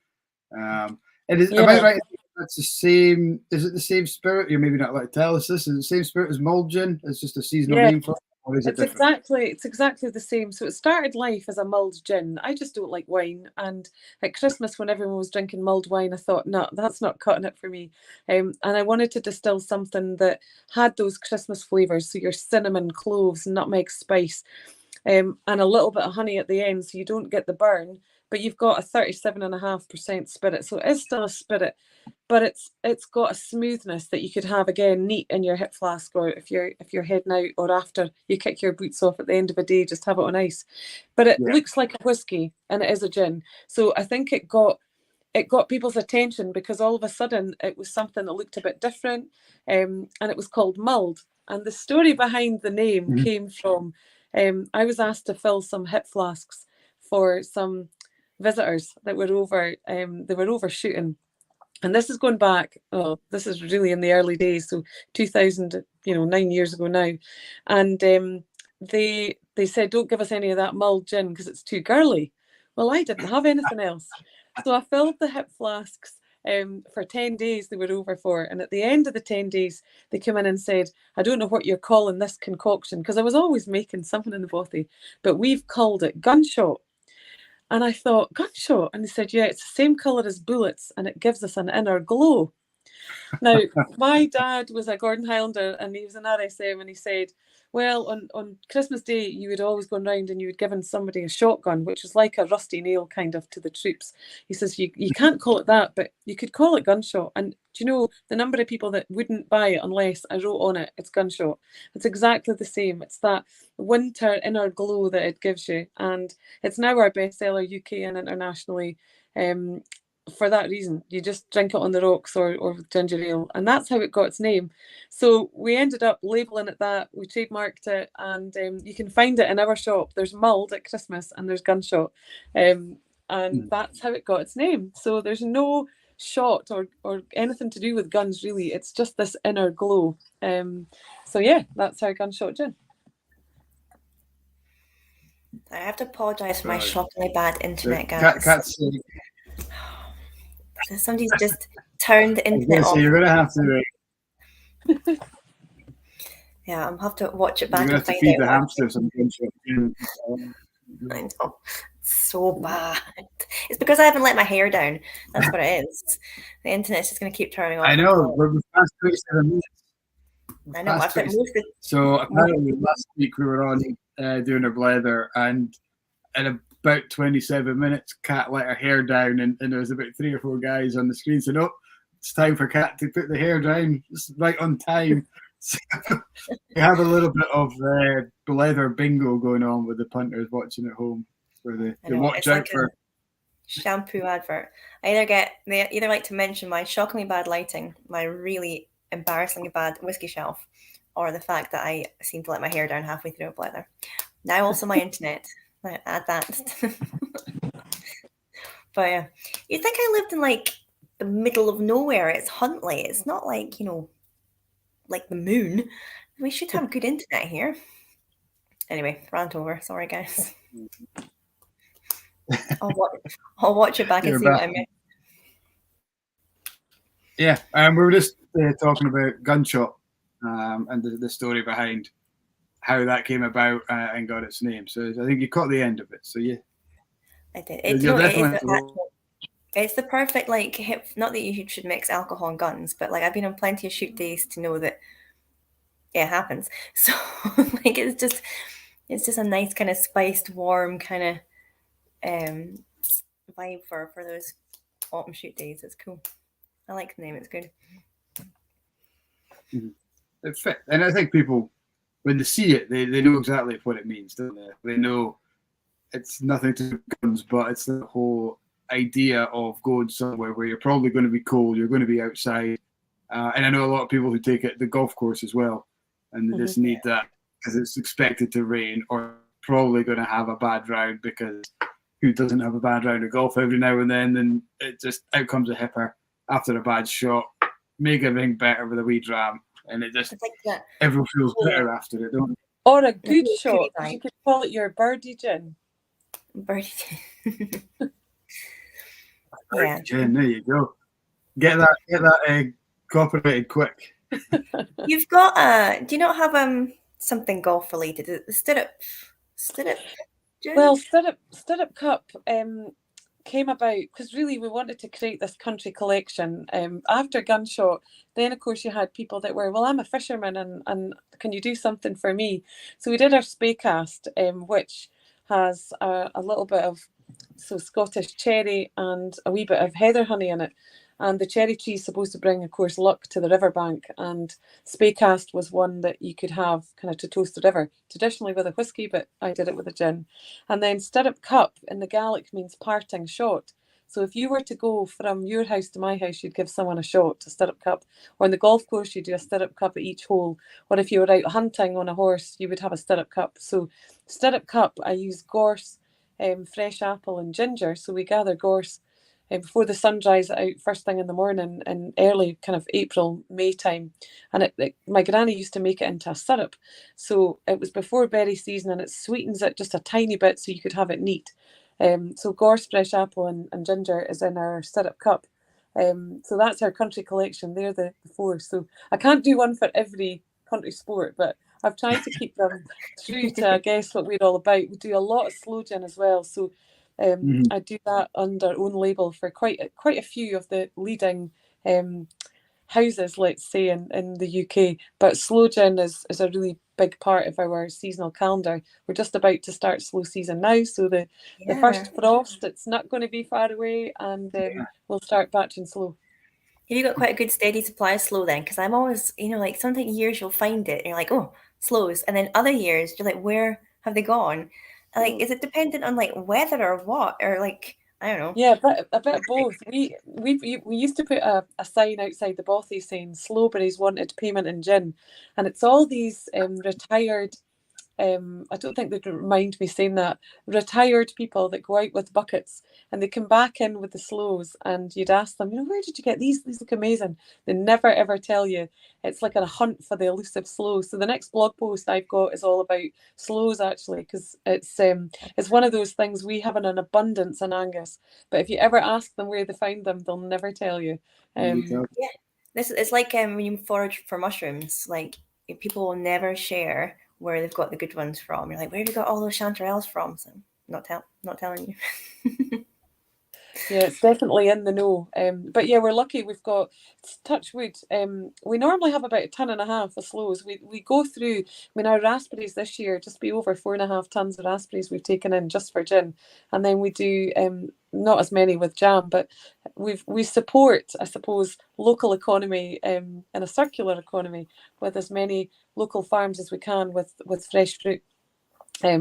Am I right? That's the same. Is it the same spirit? You're maybe not allowed to tell us this. Is it the same spirit as mulled gin? It's just a seasonal name for it, or is it different? It's exactly the same. So it started life as a mulled gin. I just don't like wine, and at Christmas, when everyone was drinking mulled wine, I thought, no, that's not cutting it for me. And I wanted to distill something that had those Christmas flavours, so your cinnamon, cloves, nutmeg, spice, and a little bit of honey at the end, so you don't get the burn, but you've got a 37.5% spirit. So it is still a spirit, but it's got a smoothness that you could have, again, neat in your hip flask, or if you're heading out, or after you kick your boots off at the end of a day, just have it on ice. But it looks like a whiskey, and it is a gin. So I think it got people's attention because all of a sudden it was something that looked a bit different, and it was called mulled. And the story behind the name came from, I was asked to fill some hip flasks for some visitors that were over, they were over shooting. And this is going back, this is really in the early days, so 2000, 9 years ago now. And they said, don't give us any of that mulled gin because it's too girly. Well, I didn't have anything else. So I filled the hip flasks for 10 days they were over for. And at the end of the 10 days, they came in and said, I don't know what you're calling this concoction, because I was always making something in the bothy, but we've called it Gunshot. And I thought, Gunshot? And they said, yeah, it's the same colour as bullets and it gives us an inner glow. Now, my dad was a Gordon Highlander and he was an RSM, and he said, well, on Christmas Day, you would always go around and you would give somebody a shotgun, which is like a rusty nail kind of to the troops. He says, you can't call it that, but you could call it Gunshot. And do you know the number of people that wouldn't buy it unless I wrote on it, it's Gunshot? It's exactly the same. It's that winter inner glow that it gives you. And it's now our bestseller UK and internationally. For that reason, you just drink it on the rocks or with ginger ale, and that's how it got its name. So we ended up labeling it that, we trademarked it, and you can find it in our shop. There's mulled at Christmas and there's Gunshot, and that's how it got its name. So there's no shot or anything to do with guns, really. It's just this inner glow. So yeah, that's our Gunshot gin. I have to apologise for my shockingly bad internet, guys. So somebody's just turned the internet off. So you're going to have to... Yeah, I'll have to watch it back. You're going to have to feed the hamster some gunshot. I know. It's so bad. It's because I haven't let my hair down. That's what it is. The internet's just going to keep turning off. I know. We're past 27 minutes. I know. I've got most of So apparently last week we were on doing a Blether, and in about 27 minutes, Kat let her hair down, and there was about 3 or 4 guys on the screen saying, "Oh, it's time for Kat to put the hair down." It's right on time. So we have a little bit of Blether bingo going on with the punters watching at home. For the watch out like for shampoo advert. They either like to mention my shockingly bad lighting, my really embarrassingly bad whiskey shelf, or the fact that I seem to let my hair down halfway through a Blether. Now also my internet. I add that. But yeah, you'd think I lived in like the middle of nowhere. It's Huntly. It's not like, like the moon. We should have good internet here. Anyway, rant over. Sorry, guys. I'll watch it back and see what I missed. Yeah, we were just talking about Gunshot and the story behind how that came about and got its name. So I think you caught the end of it. So yeah, I did. It's the perfect not that you should mix alcohol and guns, but like I've been on plenty of shoot days to know that it happens. So like it's just a nice kind of spiced, warm kind of vibe for those autumn shoot days. It's cool. I like the name. It's good. It fit, and I think people, when they see it, they know exactly what it means, don't they? They know it's nothing to do with guns, but it's the whole idea of going somewhere where you're probably going to be cold, you're going to be outside, and I know a lot of people who take it the golf course as well, and they just need that because it's expected to rain or probably going to have a bad round, because who doesn't have a bad round of golf every now and then? And it just out comes a hipper after a bad shot, make everything better with a wee dram, and it just everyone feels better after it, don't they? Or a good shot. You could call it your birdie gin. Birdie gin. Yeah. Gin, there you go. Get that copyrighted quick. You've got do you not have something golf related? Stirrup gin? Well, Stirrup Cup came about because really we wanted to create this country collection after Gunshot. Then of course you had people that were, well, I'm a fisherman and can you do something for me? So we did our Spaycast, which has a little bit of Scottish cherry and a wee bit of heather honey in it. And the cherry tree is supposed to bring, of course, luck to the riverbank. And Spaycast was one that you could have kind of to toast the river, traditionally with a whiskey, but I did it with a gin. And then Stirrup Cup in the Gaelic means parting shot. So if you were to go from your house to my house, you'd give someone a shot, a Stirrup Cup. Or on the golf course, you do a Stirrup Cup at each hole. Or if you were out hunting on a horse, you would have a Stirrup Cup. So Stirrup Cup, I use gorse, fresh apple and ginger. So we gather gorse before the sun dries out first thing in the morning in early kind of April, May time. And my granny used to make it into a syrup. So it was before berry season and it sweetens it just a tiny bit so you could have it neat. So gorse, fresh apple and ginger is in our Stirrup Cup. So that's our country collection. They're the 4. So I can't do one for every country sport, but I've tried to keep them true to, I guess, what we're all about. We do a lot of sloe gin as well. So I do that under own label for quite a few of the leading houses, let's say, in the UK. But sloe gin is a really big part of our seasonal calendar. We're just about to start slow season now, so the first frost, it's not going to be far away, and we'll start batching slow. Have you got quite a good steady supply of slow then? Because I'm always, like sometimes years you'll find it and you're like, oh, slows, and then other years you're like, where have they gone? Like, is it dependent on like weather or what, or like, I don't know? Yeah, a bit of both. We used to put a sign outside the Bothy saying Slowberries wanted payment in gin, and it's all these retired I don't think they'd mind me saying that, retired people that go out with buckets and they come back in with the sloes, and you'd ask them, where did you get these? These look amazing. They never ever tell you. It's like a hunt for the elusive sloe. So the next blog post I've got is all about sloes, actually, because it's one of those things we have in an abundance in Angus. But if you ever ask them where they found them, they'll never tell you. It's like when you forage for mushrooms, like people will never share where they've got the good ones from. You're like, where have you got all those chanterelles from? So not telling you. Yeah, it's definitely in the know. But yeah, we're lucky. We've got, touch wood, we normally have about 1.5 tons of sloes. We go through, our raspberries this year, just be over 4.5 tons of raspberries we've taken in just for gin. And then we do not as many with jam, but we support, I suppose, local economy in a circular economy with as many local farms as we can with fresh fruit.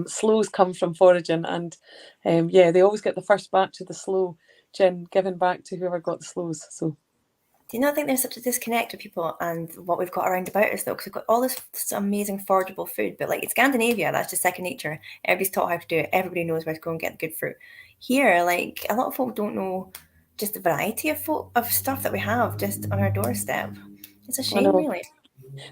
Sloes come from foraging, and they always get the first batch of the sloe gin given back to whoever got the sloes. So, do you not think there's such a disconnect with people and what we've got around about us, though? Because we've got all this amazing forageable food, but like in Scandinavia, that's just second nature. Everybody's taught how to do it. Everybody knows where to go and get the good fruit. Here, like a lot of folk don't know just the variety of stuff that we have just on our doorstep. It's a shame, really.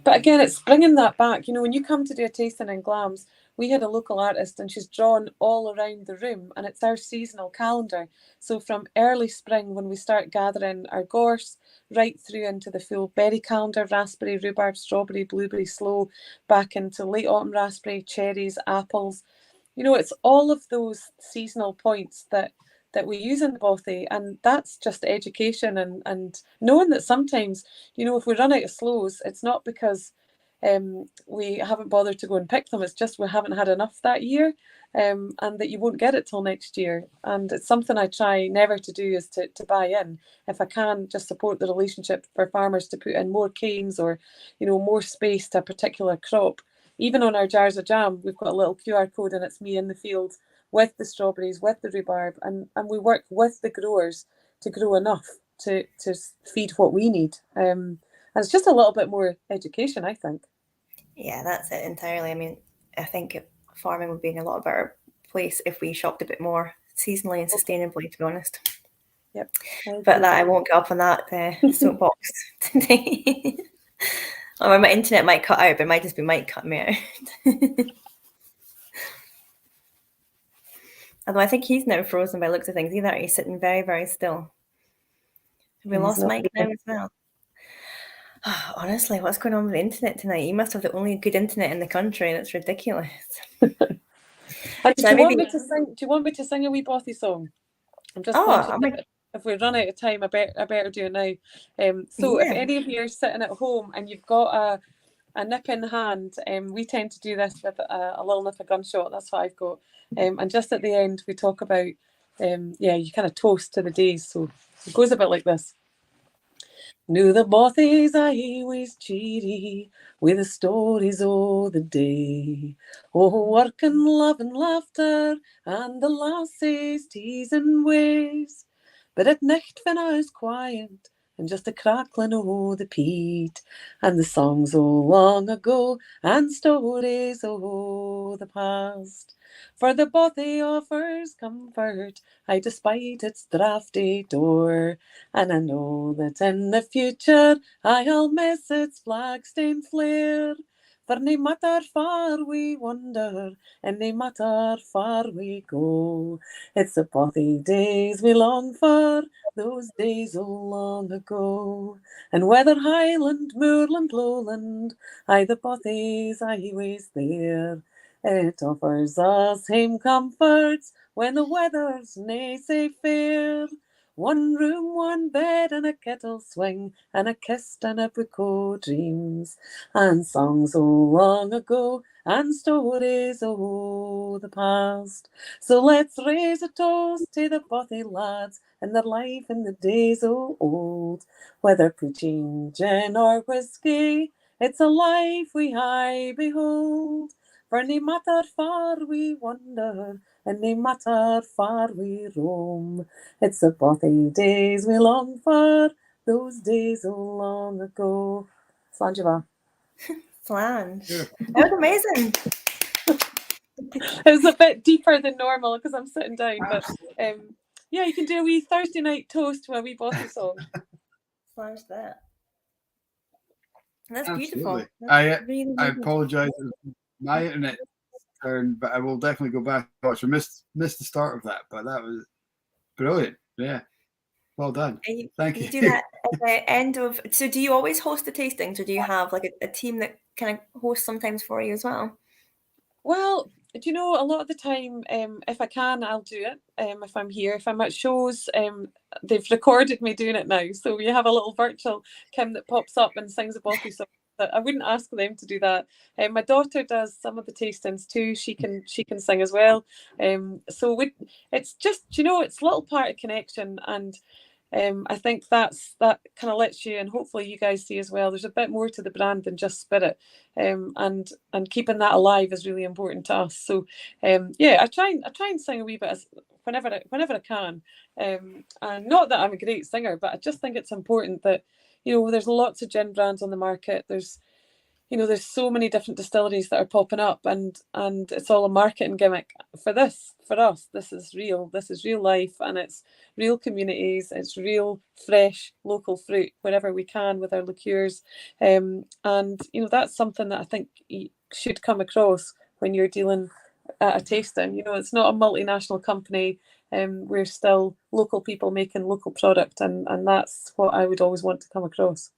But again, it's bringing that back. When you come to do a tasting in Glams, we had a local artist and she's drawn all around the room, and it's our seasonal calendar. So from early spring, when we start gathering our gorse, right through into the full berry calendar, raspberry, rhubarb, strawberry, blueberry, sloe, back into late autumn raspberry, cherries, apples. It's all of those seasonal points that we use in the bothy, and that's just education and knowing that sometimes, if we run out of sloes, it's not because we haven't bothered to go and pick them, it's just we haven't had enough that year, and that you won't get it till next year. And it's something I try never to do, is to buy in. If I can, just support the relationship for farmers to put in more canes or more space to a particular crop. Even on our jars of jam, we've got a little QR code, and it's me in the field with the strawberries, with the rhubarb, and we work with the growers to grow enough to feed what we need. And it's just a little bit more education, I think. Yeah, that's it entirely. I mean, I think farming would be in a lot better place if we shopped a bit more seasonally and sustainably, to be honest. Yep. But that I won't get up on that soapbox today. Or my internet might cut out, but it might just be Mike cutting me out. Although I think he's now frozen by the looks of things either. He's sitting very, very still. Have we lost Mike now as well? Oh, honestly, what's going on with the internet tonight? You must have the only good internet in the country. That's ridiculous. Do you want me to sing a wee Bothy song? I'm just conscious if we run out of time, I better do it now. If any of you are sitting at home and you've got a nip in hand, we tend to do this with a little nip of gunshot. That's what I've got. And just at the end, we talk about, you kind of toast to the days. So it goes a bit like this. Knew the Bothy's always cheery with the stories o' the day. Oh, work and love and laughter and the lassies' teasing ways. But at night when I was quiet and just a crackling o' the peat, and the songs o' long ago and stories o' the past. For the Bothy offers comfort, aye, despite its draughty door, and I know that in the future I'll miss its flag-stained flare. For nae matter far we wander, and nae matter far we go, it's the Bothy days we long for, those days o' long ago. And whether highland, moorland, lowland, aye, the Bothy's always there. It offers us hame comforts when the weather's nae sae fair. One room, one bed, and a kettle swing, and a kiss and a book o' dreams, and songs o' long ago, and stories o' the past. So let's raise a toast to the Bothy lads and their life in the days o' old. Whether preaching gin or whiskey, it's a life we aye behold. For nae matter far we wander, and nae matter far we roam, it's the Bothy days we long for, those days o' long ago. Flange. Flange. That was amazing. It was a bit deeper than normal because I'm sitting down, but yeah, you can do a wee Thursday night toast with a wee Bothy song. Slash that. That's Absolutely. beautiful. That's I apologise for my internet turn, but I will definitely go back and watch. I missed the start of that, but that was brilliant. Yeah. Well done. Thank you. You do that at the end of. So, do you always host the tastings, or do you have like a team that kind of hosts sometimes for you as well? Well, do you know, a lot of the time, if I can, I'll do it. If I'm here, if I'm at shows, they've recorded me doing it now. So we have a little virtual Kim that pops up and sings a Bothy song. But I wouldn't ask them to do that. My daughter does some of the tastings too. She can sing as well. So it's just, you know, it's a little part of connection, and I think that kind of lets you, and hopefully you guys see as well, there's a bit more to the brand than just spirit, and keeping that alive is really important to us. So yeah, I try and sing a wee bit whenever I can, and not that I'm a great singer, but I just think it's important that, you know, there's lots of gin brands on the market. There's so many different distilleries that are popping up, and it's all a marketing gimmick. For us, this is real life, and it's real communities, it's real fresh local fruit wherever we can with our liqueurs, and you know, that's something that I think should come across when you're dealing at a tasting. You know, it's not a multinational company. We're still local people making local product, and that's what I would always want to come across.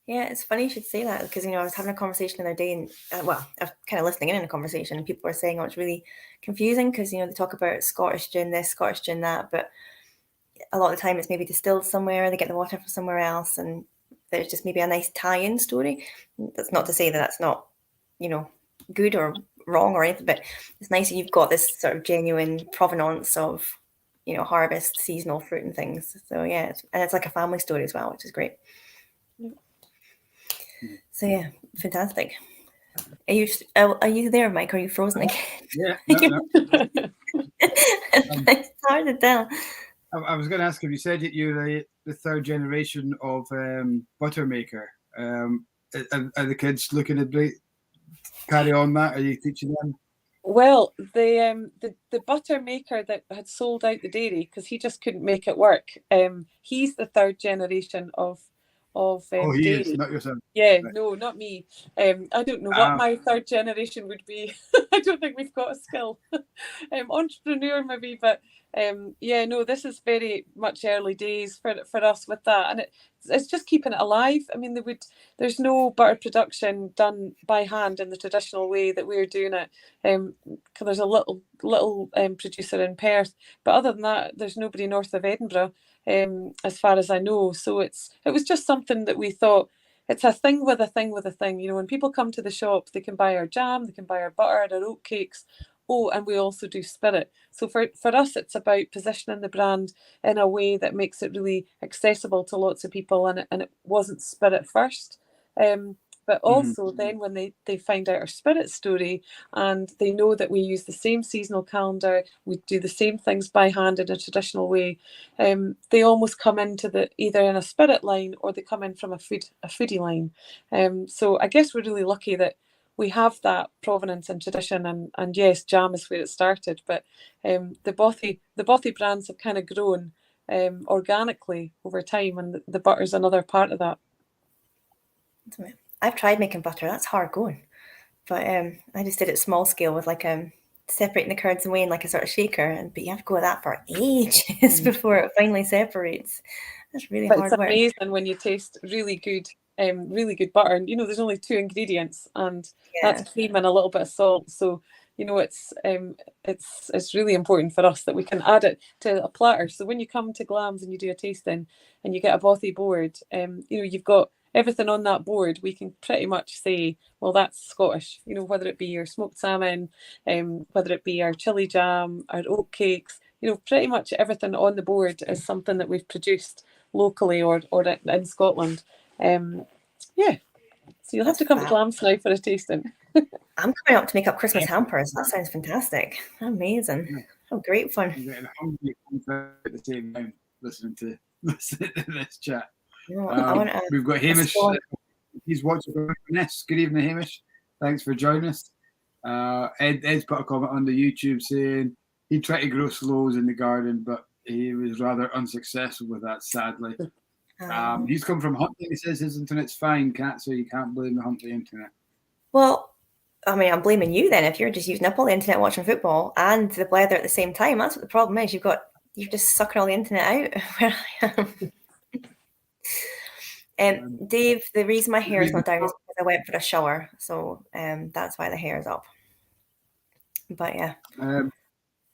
Yeah, it's funny you should say that, because, you know, I was having a conversation the other day, and I was kind of listening in a conversation, and people were saying, oh, it's really confusing because, you know, they talk about Scottish gin this, Scottish gin that, but a lot of the time it's maybe distilled somewhere, they get the water from somewhere else, and there's just maybe a nice tie-in story. That's not to say that that's not, you know, good or wrong or anything, but it's nice that you've got this sort of genuine provenance of, you know, harvest, seasonal fruit and things. So yeah, and it's like a family story as well, which is great. So yeah, fantastic. Are you there, Mike? Are you frozen again? Yeah. No. It's hard to tell. I was going to ask, if you said that you're the third generation of butter maker, are the kids looking to carry on that? Are you teaching them? Well, the butter maker that had sold out the dairy because he just couldn't make it work. He's the third generation of he dairy. is, not yourself. Yeah, Right. No, not me. I don't know what my third generation would be. I don't think we've got a skill. Entrepreneur maybe, but yeah, no, this is very much early days for us with that, and it's just keeping it alive. I mean, there's no butter production done by hand in the traditional way that we're doing it. There's a little producer in Perth, but other than that, there's nobody north of Edinburgh, as far as I know. So it was just something that we thought, it's a thing with a thing with a thing. You know, when people come to the shop, they can buy our jam, they can buy our butter, our oat cakes. Oh, and we also do spirit. So for us, it's about positioning the brand in a way that makes it really accessible to lots of people, and it wasn't spirit first. But also then when they find out our spirit story, and they know that we use the same seasonal calendar, we do the same things by hand in a traditional way, they almost come into either in a spirit line, or they come in from a foodie line. So I guess we're really lucky that we have that provenance and tradition, and yes, jam is where it started, but the Bothy brands have kind of grown organically over time, and the butter's another part of that. I've tried making butter. That's hard going, but I just did it small scale with like separating the curds and weighing like a sort of shaker, but you have to go with that for ages before it finally separates. That's really hard work. It's amazing when you taste really good butter, and you know, there's only 2 ingredients, and that's cream and a little bit of salt. So you know, it's really important for us that we can add it to a platter. So when you come to Glams and you do a tasting and you get a Bothy board, you know, you've got everything on that board. We can pretty much say, well, that's Scottish. You know, whether it be your smoked salmon, whether it be our chili jam, our oat cakes, you know, pretty much everything on the board is something that we've produced locally or in Scotland. Yeah, so you'll have to come to Glams now for a tasting. I'm coming up to make up Christmas hampers. That sounds fantastic. Amazing. Oh, great fun. I'm getting hungry at the same time listening to this chat. We've got Hamish. He's watching. Good evening, Hamish. Thanks for joining us. Ed's put a comment on the YouTube saying he tried to grow sloes in the garden, but he was rather unsuccessful with that, sadly. He's come from Huntly. He says his internet's fine, Kat, so you can't blame the Huntly internet. Well, I mean, I'm blaming you then if you're just using up all the internet watching football and the Blether at the same time. That's what the problem is. You're just sucking all the internet out where I am. Dave, the reason my hair is not down is because I went for a shower, so that's why the hair is up. But yeah,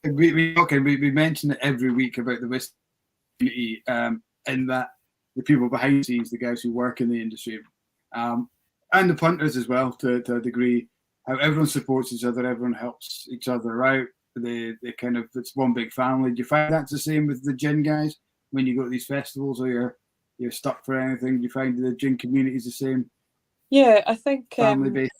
we mention it every week about the whisky community, in that the people behind the scenes, the guys who work in the industry, and the punters as well, to a degree, how everyone supports each other, everyone helps each other out. They kind of, it's one big family. Do you find that's the same with the gin guys when you go to these festivals, or you're stuck for anything? Do you find the gin community is the same? Yeah, I think family based.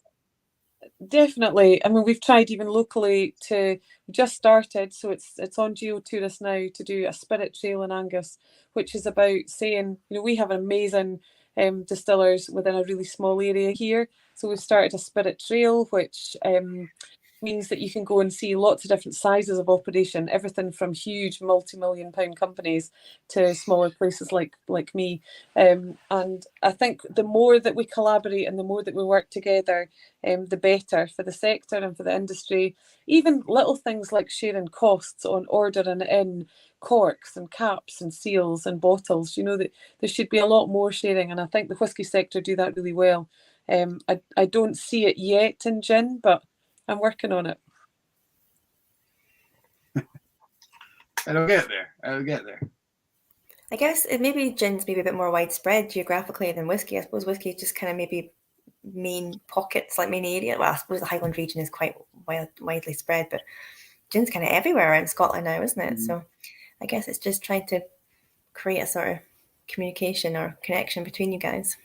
Definitely. I mean, we've tried even locally we just started, so it's on GeoTourist now to do a spirit trail in Angus, which is about saying, we have amazing distillers within a really small area here. So we've started a spirit trail, which means that you can go and see lots of different sizes of operation, everything from huge multi-million-pound companies to smaller places like me. And I think the more that we collaborate and the more that we work together, the better for the sector and for the industry. Even little things like sharing costs on ordering in corks and caps and seals and bottles. That there should be a lot more sharing, and I think the whisky sector do that really well. I don't see it yet in gin, but I'm working on it. It'll get there. I guess maybe gin's maybe a bit more widespread geographically than whiskey. I suppose whiskey is just kind of maybe main pockets, like main area. Well, I suppose the Highland region is quite widely spread, but gin's kind of everywhere around Scotland now, isn't it? Mm-hmm. So I guess it's just trying to create a sort of communication or connection between you guys.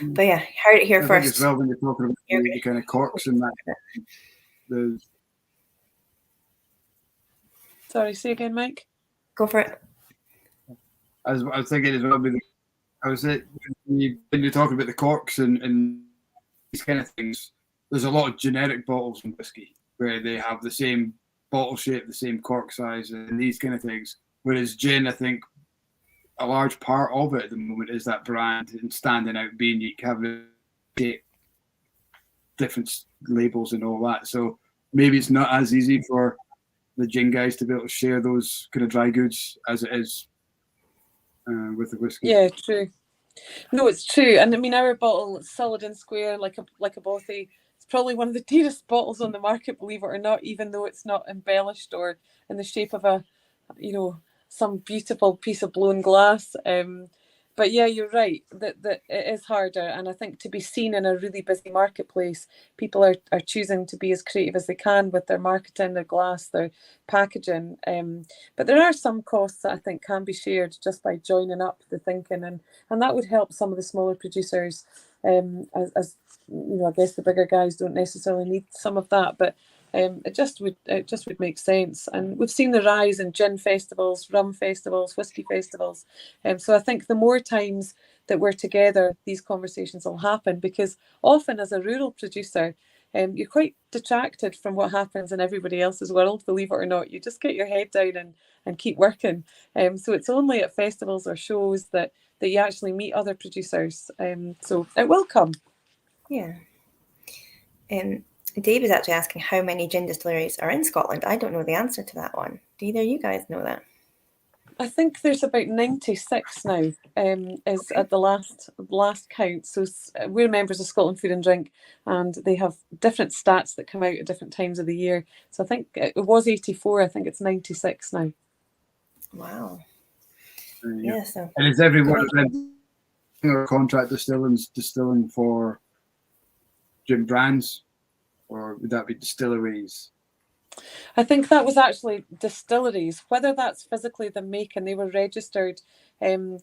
But yeah, heard it here first. As well, when you're talking about the kind of corks and that. Sorry, say again, Mike. Go for it. I was thinking as well. When you're talking about the corks and these kind of things, there's a lot of generic bottles in whiskey where they have the same bottle shape, the same cork size, and these kind of things. Whereas gin, I think, a large part of it at the moment is that brand and standing out, being unique, having different labels and all that. So maybe it's not as easy for the gin guys to be able to share those kind of dry goods as it is with the whiskey. Yeah, true. No, it's true. And I mean, our bottle is solid and square, like a Bothy. It's probably one of the dearest bottles on the market, believe it or not, even though it's not embellished or in the shape of some beautiful piece of blown glass. But yeah, you're right that it is harder. And I think to be seen in a really busy marketplace, people are choosing to be as creative as they can with their marketing, their glass, their packaging. But there are some costs that I think can be shared just by joining up the thinking, and that would help some of the smaller producers. As I guess the bigger guys don't necessarily need some of that, but it just would make sense. And we've seen the rise in gin festivals, rum festivals, whiskey festivals. So I think the more times that we're together, these conversations will happen, because often as a rural producer, you're quite detracted from what happens in everybody else's world, believe it or not. You just get your head down and keep working. So it's only at festivals or shows that you actually meet other producers. So it will come. Yeah. Dave is actually asking how many gin distilleries are in Scotland. I don't know the answer to that one. Do either of you guys know that? I think there's about 96 now, is at the last count. So we're members of Scotland Food and Drink, and they have different stats that come out at different times of the year. So I think it was 84. I think it's 96 now. Wow. Yeah. So. And is everyone or contract distilling for gin brands, or would that be distilleries? I think that was actually distilleries. Whether that's physically them making, they were registered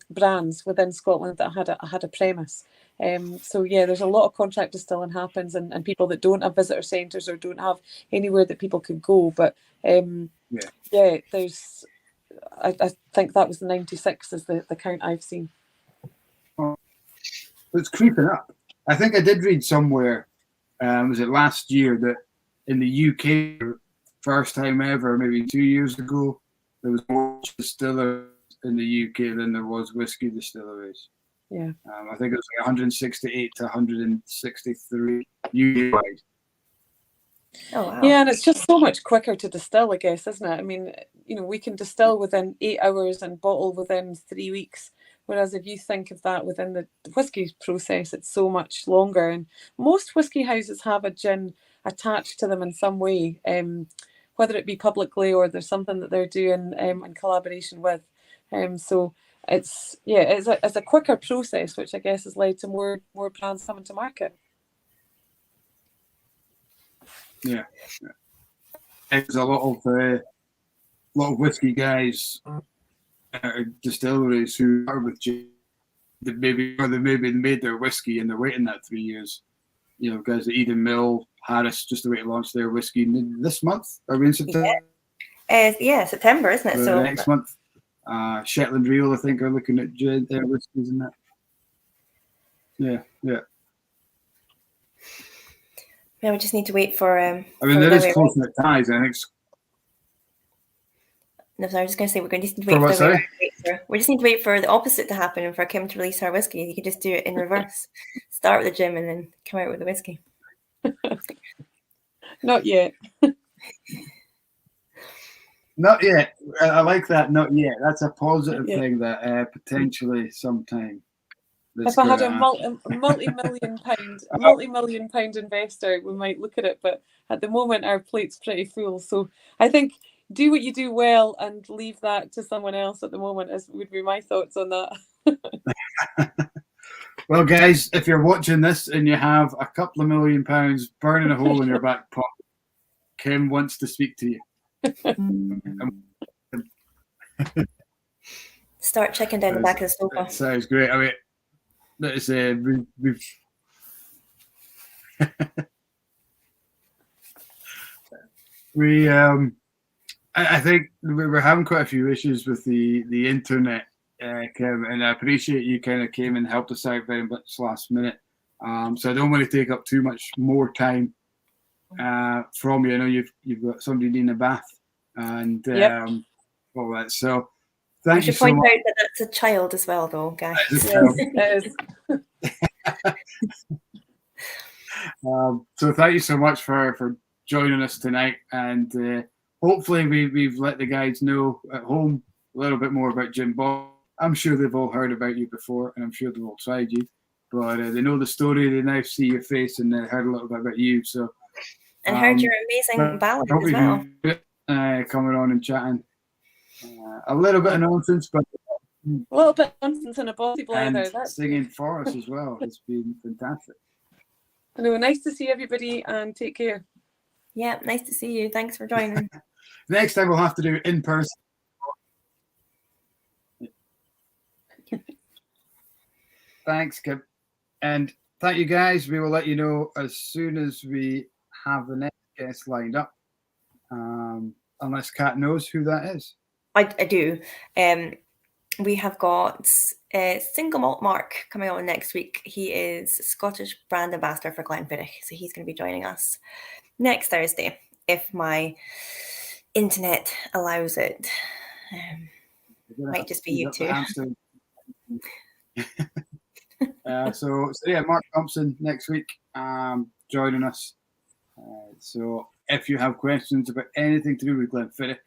brands within Scotland that had a premise. So yeah, there's a lot of contract distilling happens, and people that don't have visitor centres or don't have anywhere that people could go. But there's. I think that was 96 is the count I've seen. Oh, it's creeping up. I think I did read somewhere Was it last year that in the UK, first time ever, maybe 2 years ago, there was more distillers in the UK than there was whiskey distilleries. Yeah. I think it was like 168 to 163 UK-wide. Oh, wow. Yeah, and it's just so much quicker to distill, I guess, isn't it? I mean, we can distill within 8 hours and bottle within 3 weeks. Whereas if you think of that within the whiskey process, it's so much longer. And most whiskey houses have a gin attached to them in some way, whether it be publicly or there's something that they're doing in collaboration with. So it's a quicker process, which I guess has led to more brands coming to market. Yeah. There's a lot of whiskey guys, distilleries who are with gin. They maybe made their whiskey and they're waiting that 3 years. Guys like Eden Mill, Harris, just the way to launch their whiskey this month. Are we in September? Yeah, September, isn't it? So next month. Shetland Real, I think, are looking at gin, their whiskies and that. Yeah. Yeah, we just need to wait for. There is close-knit ties. I think. No, sorry, I was just going to say we're going to need to wait we just need to wait for the opposite to happen and for Kim to release her whiskey. You can just do it in reverse. Start with the gin and then come out with the whiskey. Not yet. Not yet. I like that. Not yet. That's a positive thing that potentially sometime. If I had a multi-million pound investor, we might look at it. But at the moment, our plate's pretty full. So I think do what you do well and leave that to someone else at the moment, would be my thoughts on that. Well, guys, if you're watching this and you have a couple of £1 million burning a hole in your back pocket, Kim wants to speak to you. Start checking down the back of the sofa. That sounds great. I mean, let's say I think we're having quite a few issues with the internet, Kim, and I appreciate you kind of came and helped us out very much last minute. So I don't want to take up too much more time from you. I know you've got somebody needing a bath and all that. So thank you so much. I should point out that that's a child as well, though, guys. So thank you so much for joining us tonight, and hopefully we've let the guys know at home a little bit more about Gin Bothy. I'm sure they've all heard about you before, and I'm sure they've all tried you, but they know the story. They now see your face, and they heard a little bit about you. So and heard your amazing ballad as well. Coming on and chatting a little bit of nonsense, but a little bit of nonsense and a bothy blether. That's singing for us as well. It's been fantastic. Anyway, nice to see everybody, and take care. Yeah, nice to see you. Thanks for joining. Next time we'll have to do it in person. Thanks, Kim. And thank you, guys. We will let you know as soon as we have the next guest lined up. Unless Kat knows who that is. I do. We have got Single Malt Mark coming on next week. He is Scottish brand ambassador for Glenfiddich, so he's going to be joining us next Thursday, if my internet allows it. Might just be you two. So Mark Thompson next week joining us. So if you have questions about anything to do with Glenfiddich,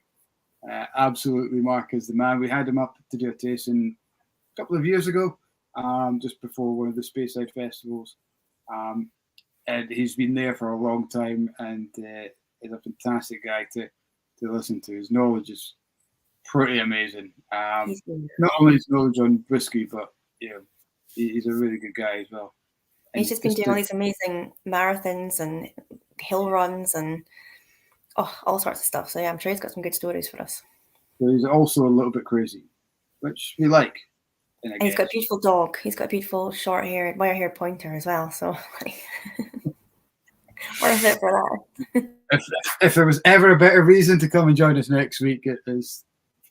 absolutely Mark is the man. We had him up to do a tasting a couple of years ago, just before one of the Speyside festivals. And he's been there for a long time, and is a fantastic guy to listen to. His knowledge is pretty amazing. Not only his knowledge on whiskey, but he's a really good guy as well. And he's just been doing all these amazing marathons and hill runs and all sorts of stuff. So I'm sure he's got some good stories for us. So he's also a little bit crazy, which we like. And he's got a beautiful dog. He's got a beautiful short-haired, wire-haired pointer as well. So worth it for that. If there was ever a better reason to come and join us next week, it is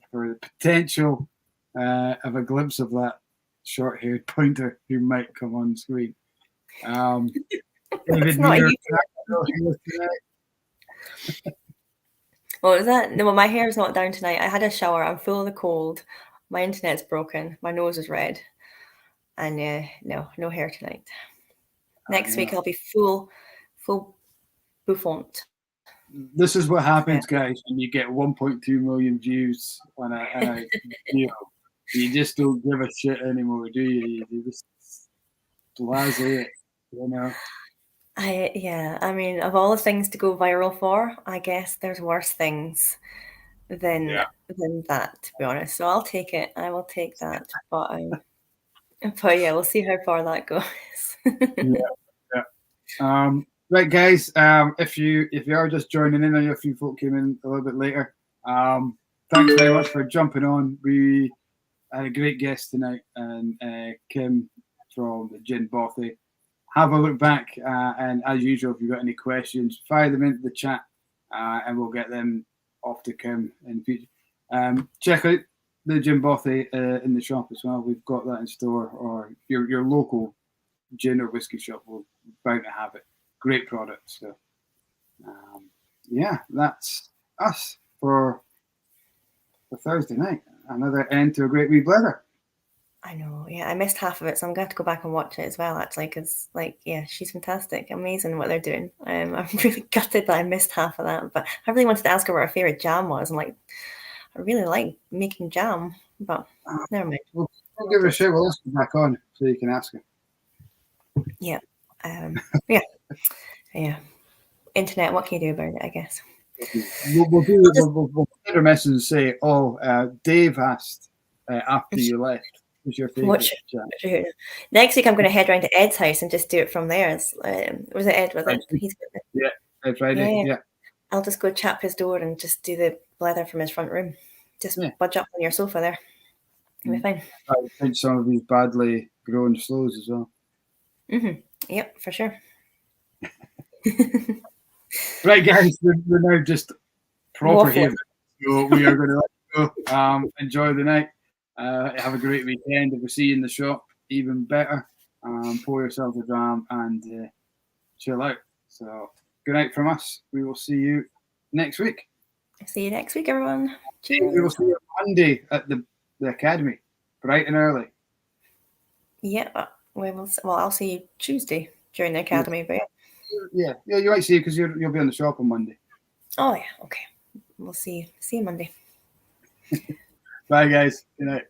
for the potential of a glimpse of that short-haired pointer who might come on screen. It's not you. What was that? No, my hair's not down tonight. I had a shower. I'm full of the cold. My internet's broken. My nose is red. And no hair tonight. Next week I'll be full bouffant. This is what happens, guys, when you get 1.2 million views on a video. You just don't give a shit anymore, do you? You just blasé it, you know. I mean, of all the things to go viral for, I guess there's worse things than that, to be honest. So I'll take it. I will take that. But yeah, we'll see how far that goes. Right, guys. If you are just joining in, or a few folk came in a little bit later, thanks very much for jumping on. We had a great guest tonight, and Kim from the Gin Bothy. Have a look back, and as usual, if you've got any questions, fire them into the chat, and we'll get them off to Kim in the future. Check out the Gin Bothy in the shop as well. We've got that in store, or your local gin or whiskey shop will bound to have it. Great product. So, that's us for Thursday night. Another end to a great wee Blether. I know. Yeah, I missed half of it, so I'm going to have to go back and watch it as well, actually, because, she's fantastic. Amazing what they're doing. I'm really gutted that I missed half of that, but I really wanted to ask her what her favourite jam was. And, I really like making jam, but never mind. We'll give her a shout. We'll go back on so you can ask her. Yeah. Yeah. Internet, what can you do about it, I guess? We'll send her a message and say, Dave asked after you left. Who's your favourite jam? Next week, I'm going to head round to Ed's house and just do it from there. Was it Ed? Was it? Yeah, Ed Friday. Yeah. I'll just go chap his door and just do the Blether from his front room. Just budge up on your sofa there. It'll be fine. I'll pinch some of these badly grown slows as well. Yep, for sure. Right, guys, we're now just proper here. So we are going to let you go. Enjoy the night. Have a great weekend. If we see you in the shop, even better. Pour yourself a dram and chill out. So good night from us. We will see you next week. See you next week, everyone. Cheers. We will see you Monday at the Academy, bright and early. Yeah, I'll see you Tuesday during the Academy, but yeah, you might see you because you'll be on the shop on Monday. Oh yeah, okay. We'll see you Monday. Bye, guys. Good night.